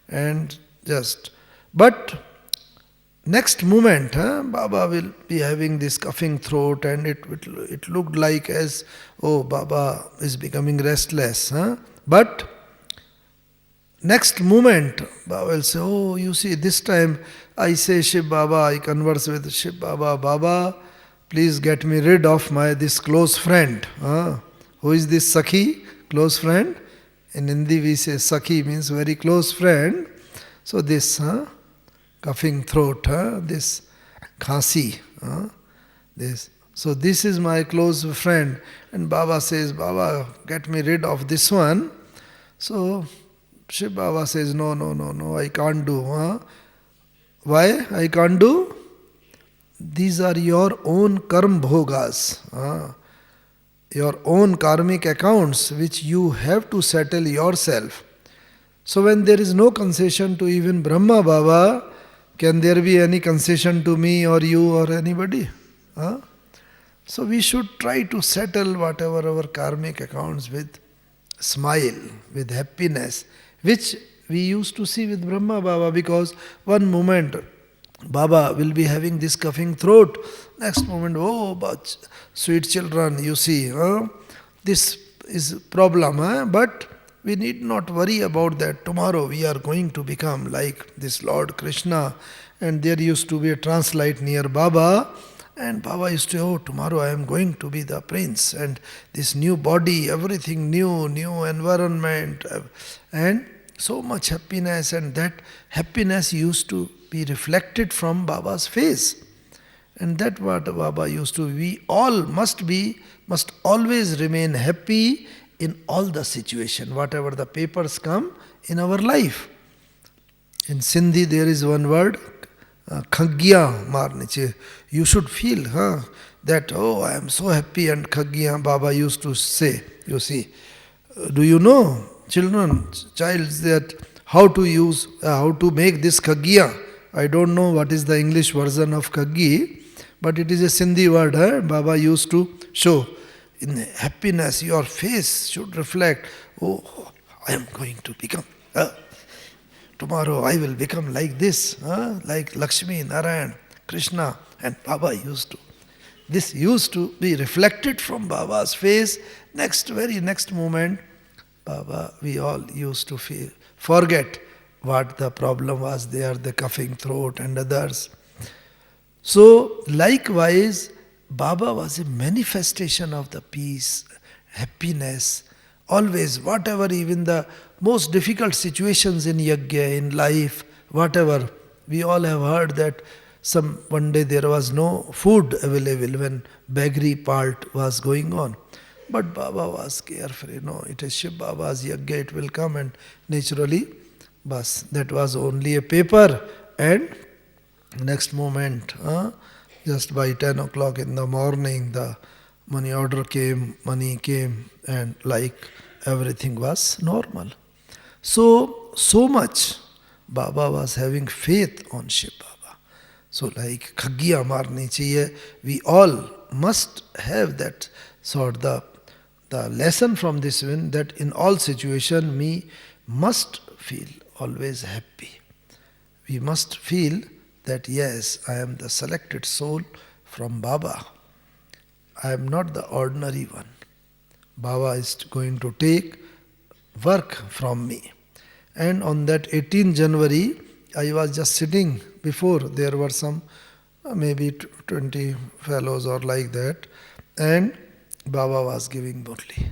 S1: And but next moment, Baba will be having this coughing throat, and it looked like as, oh, Baba is becoming restless. But next moment, Baba will say, oh, you see, this time I say Shiv Baba, I converse with Shiv Baba, Baba, please get me rid of this close friend. Who is this Sakhi? Close friend? In Hindi we say Sakhi means very close friend. So this coughing throat, this khasi, this. So this is my close friend. And Baba says, Baba, get me rid of this one. So Shiv Baba says, no, no, no, no, I can't do. Why I can't do? These are your own karm bhogas, your own karmic accounts which you have to settle yourself. So when there is no concession to even Brahma Baba, can there be any concession to me or you or anybody? So we should try to settle whatever our karmic accounts with smile, with happiness, which we used to see with Brahma Baba, because one moment Baba will be having this coughing throat, next moment, oh, but sweet children, you see, this is problem, but we need not worry about that. Tomorrow we are going to become like this Lord Krishna. And there used to be a translate near Baba, and Baba used to say, oh, tomorrow I am going to be the prince, and this new body, everything new, new environment, and so much happiness, and that happiness used to be reflected from Baba's face. And that what Baba used to, we all must always remain happy in all the situation, whatever the papers come in our life. In Sindhi there is one word, khagya marne. You should feel that, oh, I am so happy, and khagya Baba used to say, you see. Do you know, children, that how to use, how to make this khagya? I don't know what is the English version of khagi, but it is a Sindhi word. Baba used to show. In happiness, your face should reflect, oh, I am going to become, tomorrow I will become like this, like Lakshmi, Narayan, Krishna, and Baba used to. This used to be reflected from Baba's face. Very next moment, Baba, we all used to forget what the problem was there, the coughing throat and others. So, likewise, Baba was a manifestation of the peace, happiness, always, whatever, even the most difficult situations in yajna, in life, whatever. We all have heard that one day there was no food available when Bagri part was going on. But Baba was carefree. No, it is Shiv Baba's yajna, it will come, and naturally, bas, that was only a paper, and next moment, just by 10 o'clock in the morning, the money money came, and like everything was normal. So much Baba was having faith on Shiv Baba. So like khagya marni chahiye, we all must have that sort. The lesson from this one, that in all situation we must feel always happy. We must feel that yes, I am the selected soul from Baba. I am not the ordinary one. Baba is going to take work from me. And on that 18th January, I was just sitting before, there were some maybe 20 fellows or like that, and Baba was giving Murli.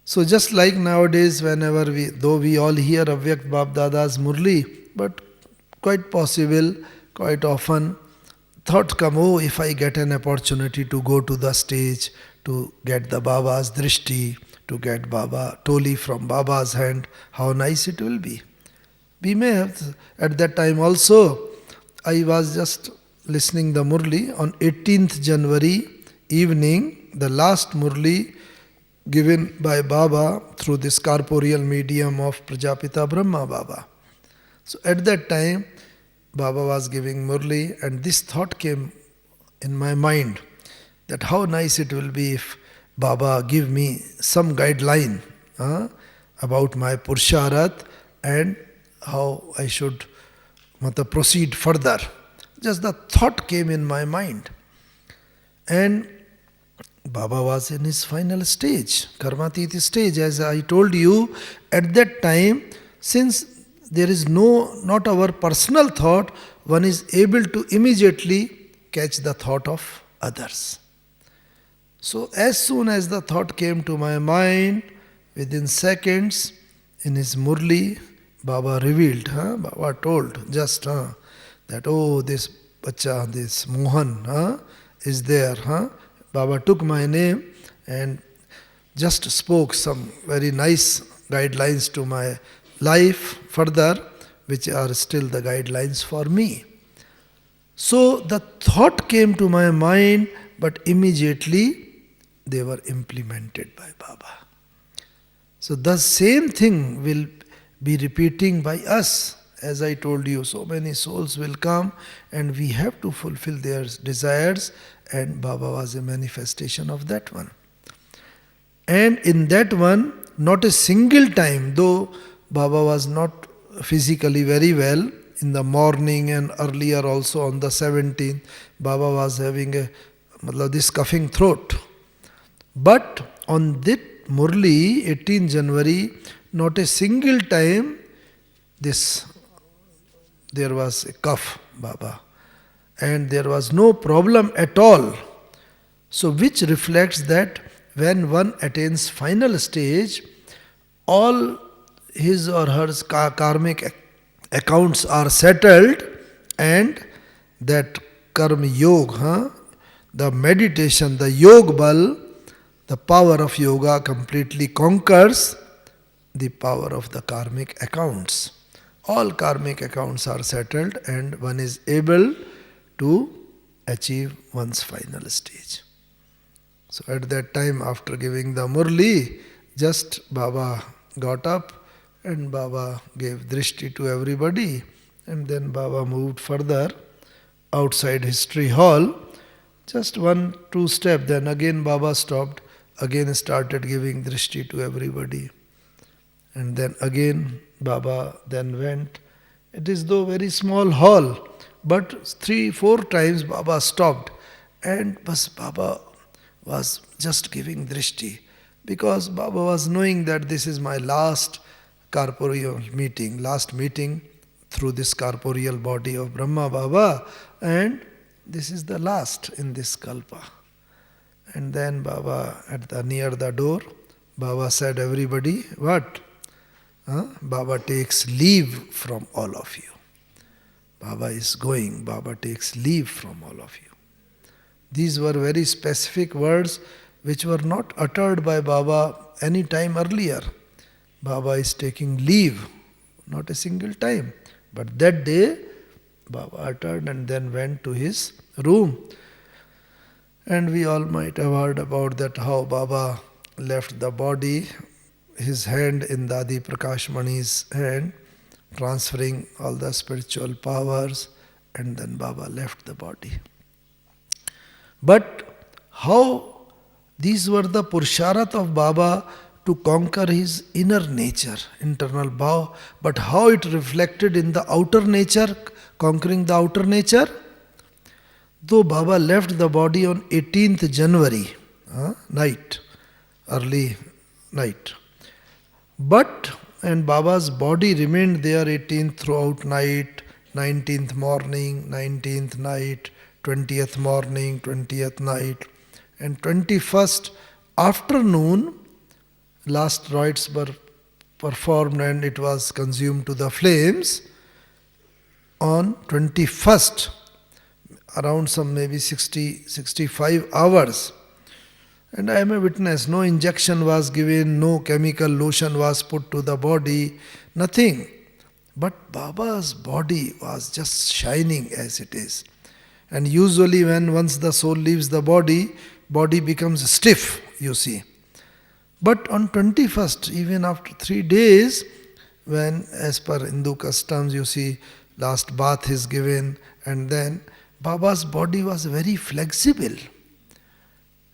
S1: So just like nowadays, whenever though we all hear Avyakt Bab Dada's Murli, but quite possible, quite often, thought come, oh, if I get an opportunity to go to the stage, to get the Baba's drishti, to get Baba Toli from Baba's hand, how nice it will be. We may have, at that time also, I was just listening the Murli on 18th January evening, the last Murli given by Baba through this corporeal medium of Prajapita Brahma Baba. So at that time, Baba was giving Murli, and this thought came in my mind that how nice it will be if Baba give me some guideline about my Purusharat and how I should proceed further. Just the thought came in my mind. And Baba was in his final stage, Karmatiti stage, as I told you. At that time, since there is not our personal thought, one is able to immediately catch the thought of others. So as soon as the thought came to my mind, within seconds, in his Murli, Baba revealed, Baba told just that, oh, this bacha, this Mohan is there. Baba took my name and just spoke some very nice guidelines to my life further, which are still the guidelines for me. So the thought came to my mind, but immediately they were implemented by Baba. So the same thing will be repeating by us. As I told you, so many souls will come and we have to fulfill their desires, and Baba was a manifestation of that one. And in that one, not a single time, though Baba was not physically very well, in the morning and earlier also on the 17th, Baba was having this coughing throat. But on that Murli, 18 January, not a single time there was a cough, Baba. And there was no problem at all. So which reflects that when one attains final stage, all his or her karmic accounts are settled, and that karma yoga, the meditation, the yog bal, the power of yoga completely conquers the power of the karmic accounts. All karmic accounts are settled and one is able to achieve one's final stage. So at that time, after giving the Murli, just Baba got up and Baba gave drishti to everybody, and then Baba moved further outside history hall, just 1-2 steps, then again Baba stopped, again started giving drishti to everybody. And then again Baba then went. It is though very small hall, but 3-4 times Baba stopped, and Baba was just giving drishti, because Baba was knowing that this is my last corporeal meeting, last meeting through this corporeal body of Brahma Baba, and this is the last in this kalpa. And then Baba near the door, Baba said, everybody, what? Baba takes leave from all of you. Baba is going, Baba takes leave from all of you. These were very specific words which were not uttered by Baba any time earlier. Baba is taking leave, not a single time. But that day, Baba uttered and then went to his room. And we all might have heard about that, how Baba left the body, his hand in Dadi Prakash Mani's hand, transferring all the spiritual powers, and then Baba left the body. But how these were the Purusharat of Baba to conquer his inner nature, internal bhav, but how it reflected in the outer nature, conquering the outer nature? Though Baba left the body on 18th January, night, early night. And Baba's body remained there 18th throughout night, 19th morning, 19th night, 20th morning, 20th night, and 21st afternoon, last rites were performed and it was consumed to the flames. On 21st, around some maybe 60-65 hours. And I am a witness, no injection was given, no chemical lotion was put to the body, nothing. But Baba's body was just shining as it is. And usually once the soul leaves the body becomes stiff, you see. But on 21st, even after 3 days, when as per Hindu customs, you see, last bath is given, and then Baba's body was very flexible.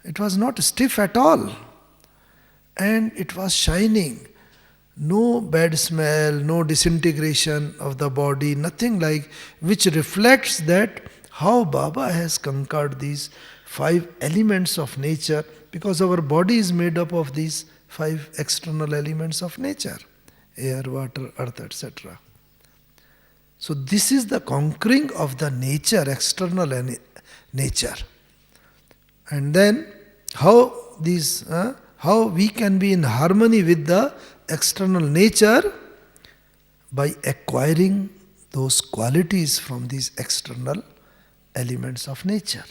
S1: It was not stiff at all. And it was shining. No bad smell, no disintegration of the body, nothing like, which reflects that how Baba has conquered these 5 elements of nature, because our body is made up of these 5 external elements of nature, air, water, earth, etc. So this is the conquering of the nature, external nature. And then how we can be in harmony with the external nature? by acquiring those qualities from these external elements of nature.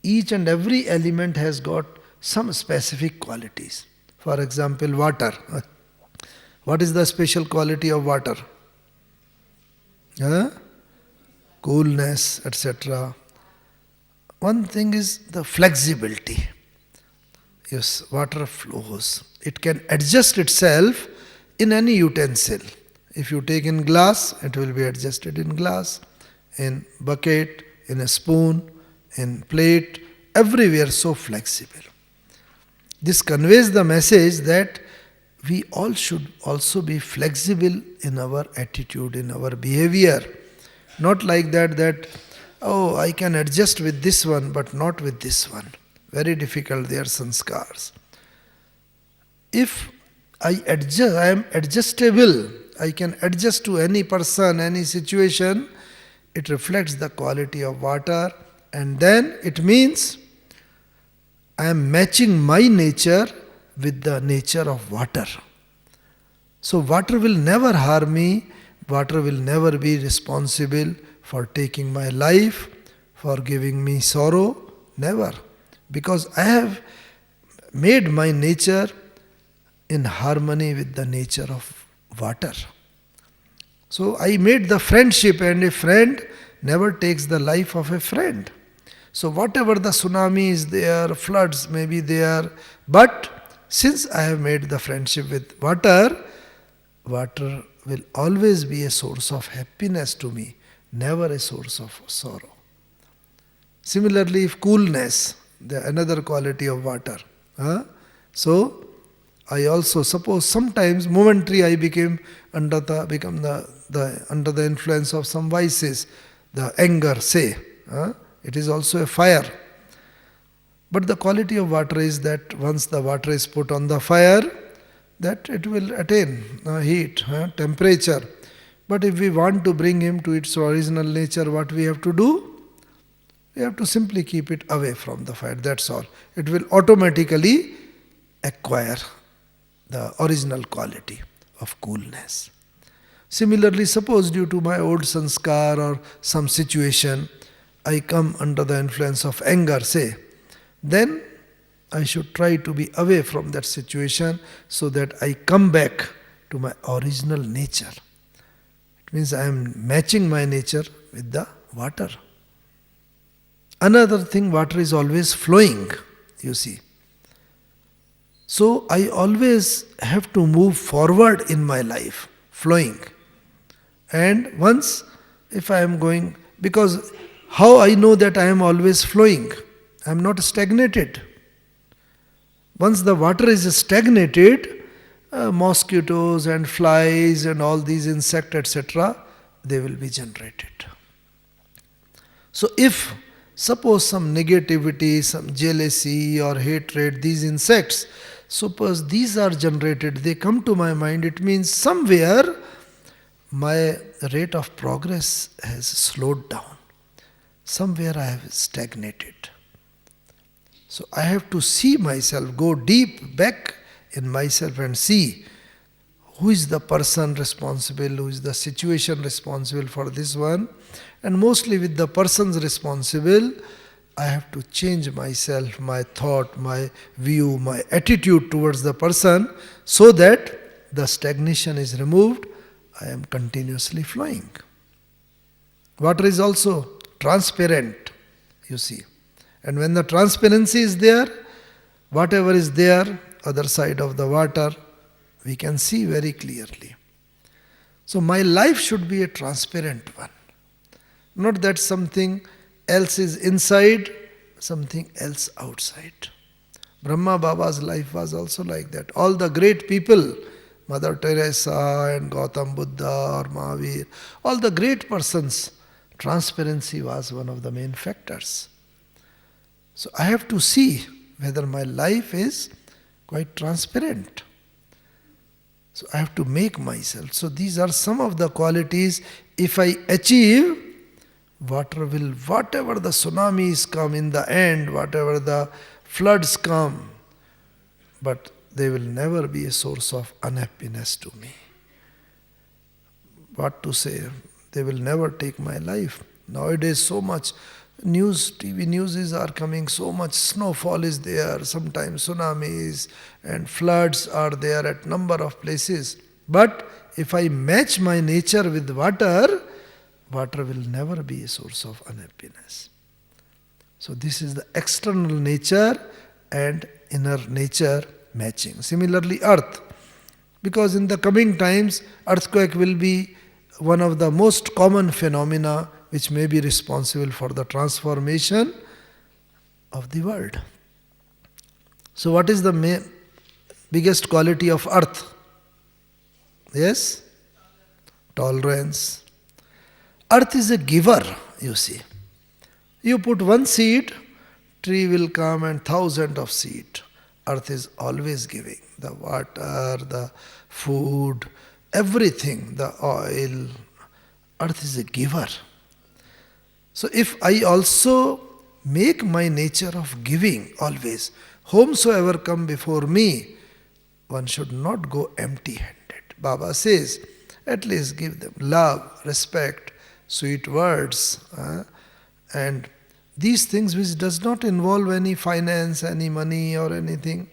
S1: Each and every element has got some specific qualities. For example, water. What is the special quality of water? Huh? Coolness, etc. One thing is the flexibility. Yes, water flows. It can adjust itself in any utensil. If you take in glass, it will be adjusted in glass, in bucket, in a spoon, in plate, everywhere so flexible. This conveys the message that we all should also be flexible in our attitude, in our behavior. Not like that, oh, I can adjust with this one, but not with this one. Very difficult, they are sanskars. If I adjust, I am adjustable, I can adjust to any person, any situation, it reflects the quality of water, and then it means I am matching my nature with the nature of water. So water will never harm me, water will never be responsible for taking my life, for giving me sorrow, never. Because I have made my nature in harmony with the nature of water. So I made the friendship, and a friend never takes the life of a friend. So whatever the tsunami is there, floods may be there, but since I have made the friendship with water, water will always be a source of happiness to me, never a source of sorrow. Similarly, if coolness, another quality of water. So I also suppose sometimes momentary I become under the influence of some vices, the anger, say. It is also a fire. But the quality of water is that once the water is put on the fire, that it will attain heat, temperature. But if we want to bring him to its original nature, what we have to do? We have to simply keep it away from the fire, that's all. It will automatically acquire the original quality of coolness. Similarly, suppose due to my old sanskar or some situation, I come under the influence of anger, say, then I should try to be away from that situation so that I come back to my original nature. It means I am matching my nature with the water. Another thing, water is always flowing, you see. So I always have to move forward in my life, flowing. And once, if I am going, because how I know that I am always flowing? I am not stagnated. Once the water is stagnated, mosquitoes and flies and all these insects, etc., they will be generated. So if suppose some negativity, some jealousy or hatred, these insects, suppose these are generated, they come to my mind, it means somewhere my rate of progress has slowed down. Somewhere I have stagnated. So I have to see myself, go deep back in myself and see who is the person responsible, who is the situation responsible for this one. And mostly with the persons responsible, I have to change myself, my thought, my view, my attitude towards the person so that the stagnation is removed. I am continuously flowing. Water is also transparent, you see. And when the transparency is there, whatever is there, other side of the water, we can see very clearly. So my life should be a transparent one. Not that something else is inside, something else outside. Brahma Baba's life was also like that. All the great people, Mother Teresa and Gautam Buddha or Mahavir, all the great persons, transparency was one of the main factors. So I have to see whether my life is quite transparent. So I have to make myself. So these are some of the qualities. If I achieve, water will, whatever the tsunamis come in the end, whatever the floods come, but they will never be a source of unhappiness to me. what to say? They will never take my life. Nowadays, so much news, TV news are coming, so much snowfall is there, sometimes tsunamis and floods are there at number of places. But if I match my nature with water, water will never be a source of unhappiness. So this is the external nature and inner nature matching. Similarly, earth. Because in the coming times, earthquake will be one of the most common phenomena which may be responsible for the transformation of the world. So what is the biggest quality of earth? Yes? Tolerance. Earth is a giver, you see. You put one seed, tree will come and thousands of seed. Earth is always giving. The water, the food, everything, the oil. Earth is a giver. So if I also make my nature of giving always, whomsoever come before me, one should not go empty-handed. Baba says, at least give them love, respect, sweet words, and these things which does not involve any finance, any money or anything.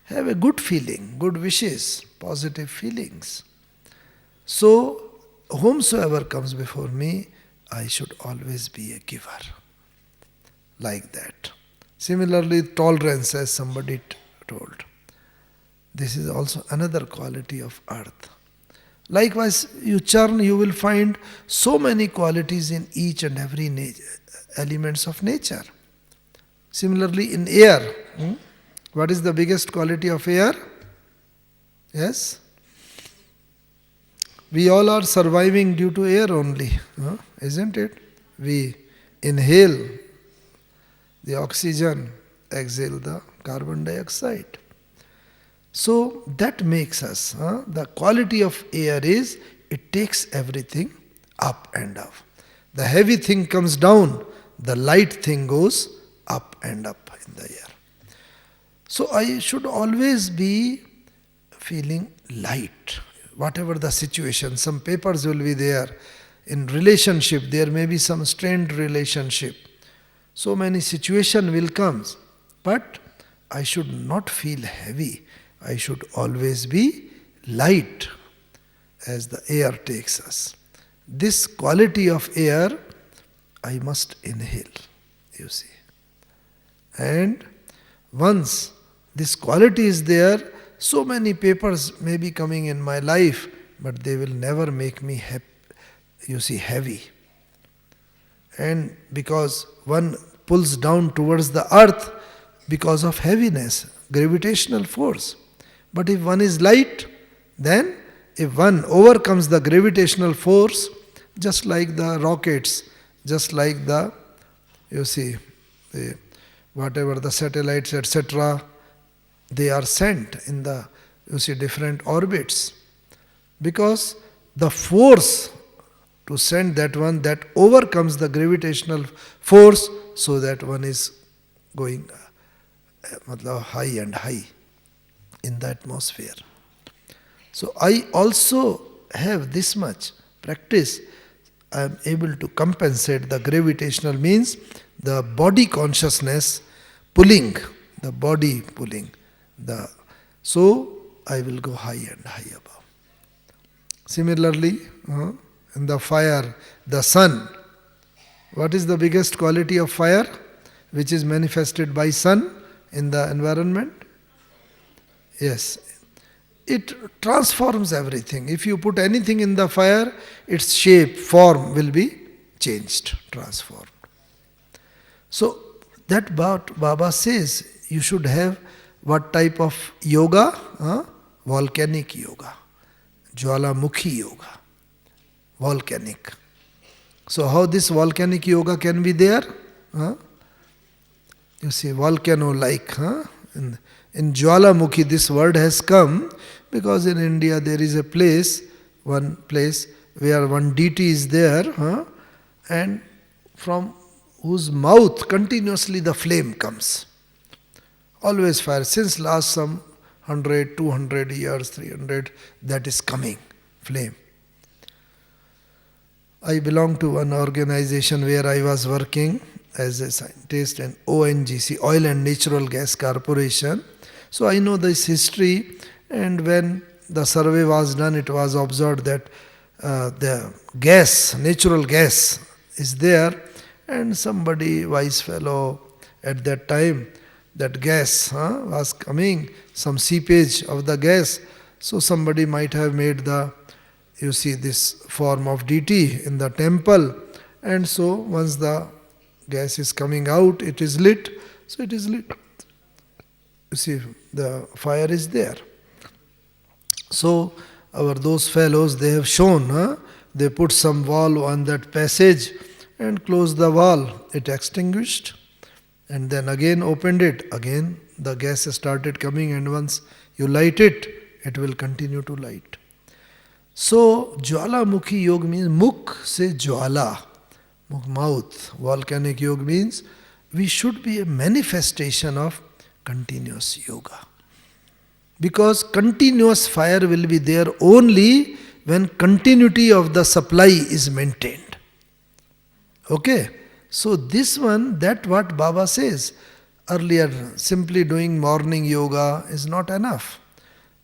S1: Have a good feeling, good wishes, positive feelings. So, whomsoever comes before me, I should always be a giver. Like that. Similarly, tolerance, as somebody told. This is also another quality of earth. Likewise, you churn, you will find so many qualities in each and every elements of nature. Similarly, in air, what is the biggest quality of air? Yes? We all are surviving due to air only, isn't it? We inhale the oxygen, exhale the carbon dioxide. So that makes us, the quality of air is, it takes everything up and up. The heavy thing comes down, the light thing goes up and up in the air. So I should always be feeling light, whatever the situation. Some papers will be there. In relationship, there may be some strained relationship. So many situations will come. But I should not feel heavy. I should always be light as the air takes us. This quality of air, I must inhale, you see. And once this quality is there, so many papers may be coming in my life, but they will never make me heavy. And because one pulls down towards the earth because of heaviness, gravitational force. But if one is light, then if one overcomes the gravitational force, just like the rockets, just like the, whatever the satellites, etc., they are sent in the, different orbits. Because the force to send that one, that overcomes the gravitational force, so that one is going high and high in the atmosphere. So I also have this much practice. I am able to compensate the gravitational, means the body consciousness pulling, the body pulling. So I will go high and high above. Similarly, in the fire, the sun. What is the biggest quality of fire which is manifested by sun in the environment? Yes. It transforms everything. If you put anything in the fire, its shape, form will be changed, transformed. So that Baba says you should have what type of yoga? Volcanic yoga. Jwalamukhi yoga. Volcanic. So how this volcanic yoga can be there? You see, volcano-like. In Jwalamukhi, this word has come because in India there is a place, one place where one deity is there, and from whose mouth continuously the flame comes. Always fire. Since last some 100, 200 years, 300, that is coming, flame. I belong to one organization where I was working as a scientist in ONGC, Oil and Natural Gas Corporation. So I know this history, and when the survey was done, it was observed that the gas, natural gas, is there, and somebody, wise fellow, at that time, that gas was coming, some seepage of the gas. So somebody might have made the, you see, this form of deity in the temple, and so once the gas is coming out, it is lit. So it is lit. You see, the fire is there. So those fellows, they have shown, they put some valve on that passage and closed the valve. It extinguished, and then again opened it. Again the gas started coming, and once you light it, it will continue to light. So Jwalamukhi Yoga means mukh se jwala, mouth. Volcanic yoga means we should be a manifestation of continuous yoga. Because continuous fire will be there only when continuity of the supply is maintained. Okay? So this one, that what Baba says earlier, simply doing morning yoga is not enough.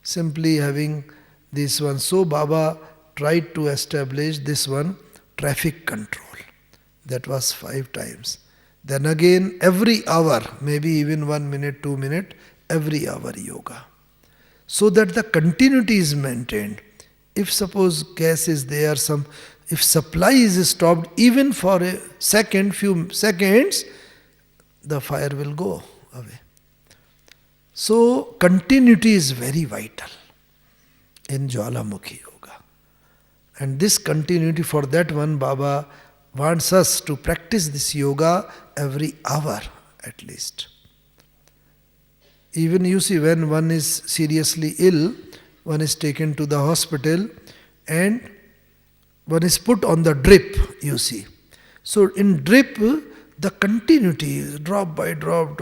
S1: Simply having this one. So Baba tried to establish this one, traffic control. That was 5 times. Then again, every hour, maybe even 1 minute, 2 minutes, every hour yoga. So that the continuity is maintained. If suppose gas is there, if supply is stopped even for a second, few seconds, the fire will go away. So continuity is very vital in Jwalamukhi Yoga. And this continuity, for that one, Baba wants us to practice this yoga every hour at least. Even you see, when one is seriously ill, one is taken to the hospital and one is put on the drip, you see. So in drip, the continuity is drop by drop,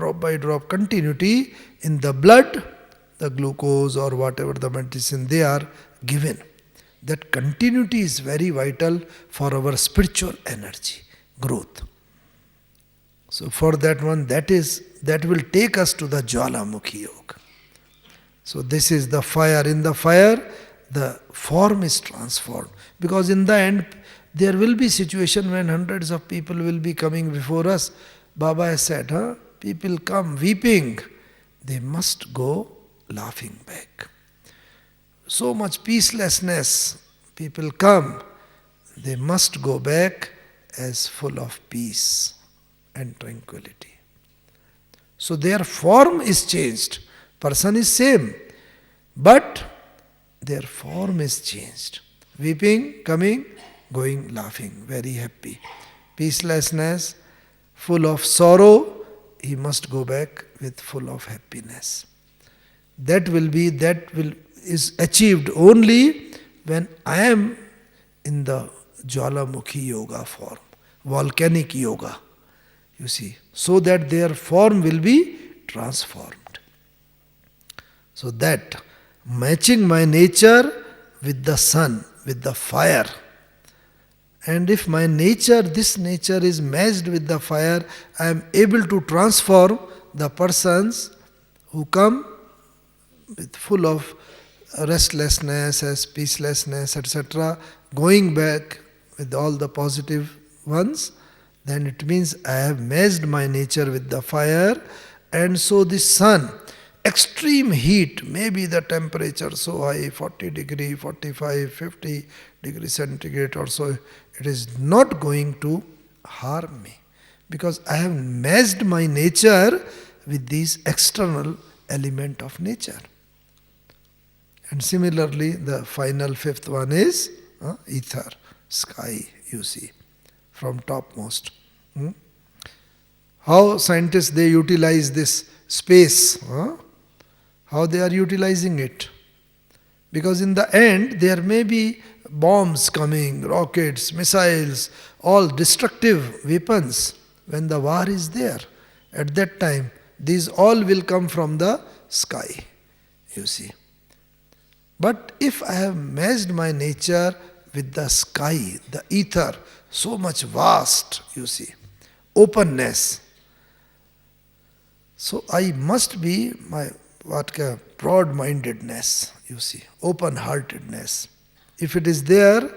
S1: continuity in the blood, the glucose or whatever the medicine they are given. That continuity is very vital for our spiritual energy, growth. So for that one, that will take us to the Jwalamukhi Yoga. So this is the fire. In the fire, the form is transformed. Because in the end, there will be situation when hundreds of people will be coming before us. Baba has said, people come weeping. They must go laughing back. So much peacelessness. People come. They must go back as full of peace and tranquility. So their form is changed. Person is same, but their form is changed. Weeping, coming, going, laughing, very happy. Peacelessness, full of sorrow, he must go back with full of happiness. That is achieved only when I am in the Jwalamukhi Yoga form, volcanic yoga. You see, so that their form will be transformed. So that matching my nature with the sun, with the fire. And if my nature, this nature is matched with the fire, I am able to transform the persons who come with full of restlessness, as peacelessness, etc., going back with all the positive ones. Then it means I have matched my nature with the fire, and so the sun, extreme heat, maybe the temperature so high, 40 degree, 45, 50 degree centigrade or so, it is not going to harm me, because I have matched my nature with these external element of nature. And similarly, the final fifth one is ether, sky, you see, from topmost. How scientists, they utilize this space, how they are utilizing it. Because in the end, there may be bombs coming, rockets, missiles, all destructive weapons. When the war is there, at that time, these all will come from the sky, you see. But if I have matched my nature with the sky, the ether, so much vast, you see, openness. So I must be my broad-mindedness, you see, open-heartedness. If it is there,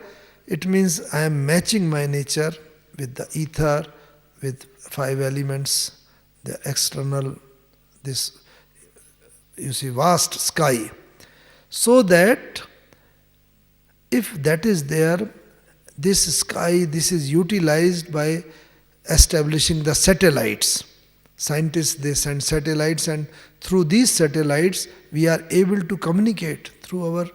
S1: it means I am matching my nature with the ether, with five elements, the external, this, you see, vast sky. So that if that is there, this sky, this is utilized by establishing the satellites. Scientists, they send satellites, and through these satellites we are able to communicate through our,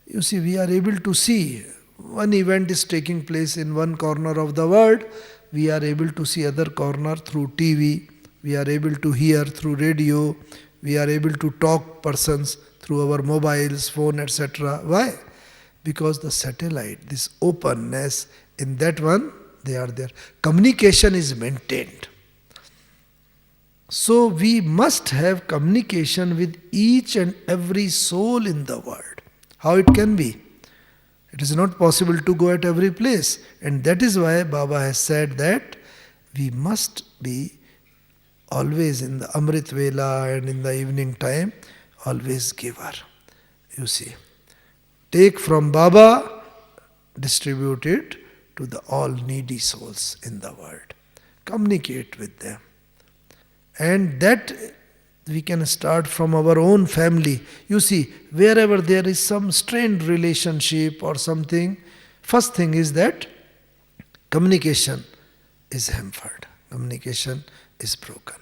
S1: you see, we are able to see one event is taking place in one corner of the world, we are able to see other corner through TV, we are able to hear through radio, we are able to talk persons through our mobiles, phone, etc. Why? Because the satellite, this openness, in that one, they are there. Communication is maintained. So we must have communication with each and every soul in the world. How it can be? It is not possible to go at every place. And that is why Baba has said that we must be always in the Amrit Vela and in the evening time, always giver. You see. Take from Baba, distribute it to the all needy souls in the world. Communicate with them. And that we can start from our own family. You see, wherever there is some strained relationship or something, first thing is that communication is hampered. Communication is broken.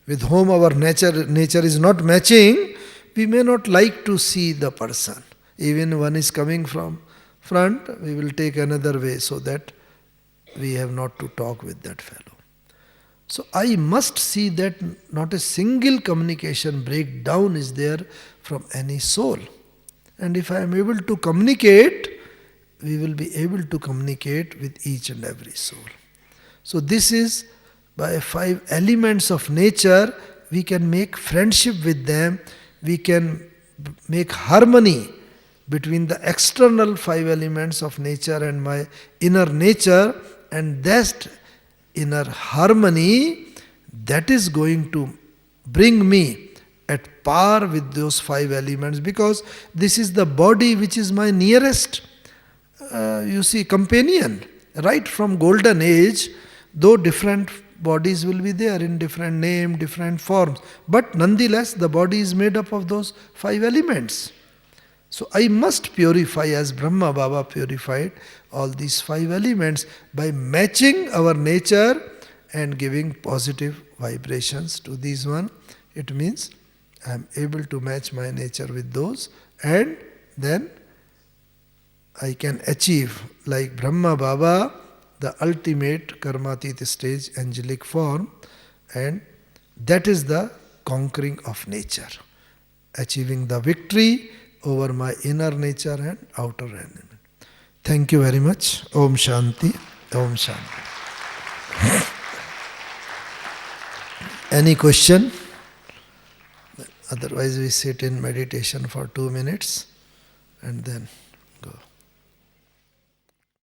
S1: With whom our nature is not matching, we may not like to see the person. Even one is coming from front, we will take another way so that we have not to talk with that fellow. So I must see that not a single communication breakdown is there from any soul. And if I am able to communicate, we will be able to communicate with each and every soul. So this is by five elements of nature, we can make friendship with them, we can make harmony between the external five elements of nature and my inner nature, and that inner harmony, that is going to bring me at par with those five elements, because this is the body which is my nearest, you see, companion. Right from golden age, though different bodies will be there in different name, different forms, but nonetheless the body is made up of those five elements. So I must purify as Brahma Baba purified all these five elements by matching our nature and giving positive vibrations to these one. It means I am able to match my nature with those, and then I can achieve, like Brahma Baba, the ultimate karmatit stage, angelic form, and that is the conquering of nature, achieving the victory over my inner nature and outer enemy. Thank you very much. Om Shanti. Om Shanti. Any question? Otherwise we sit in meditation for 2 minutes and then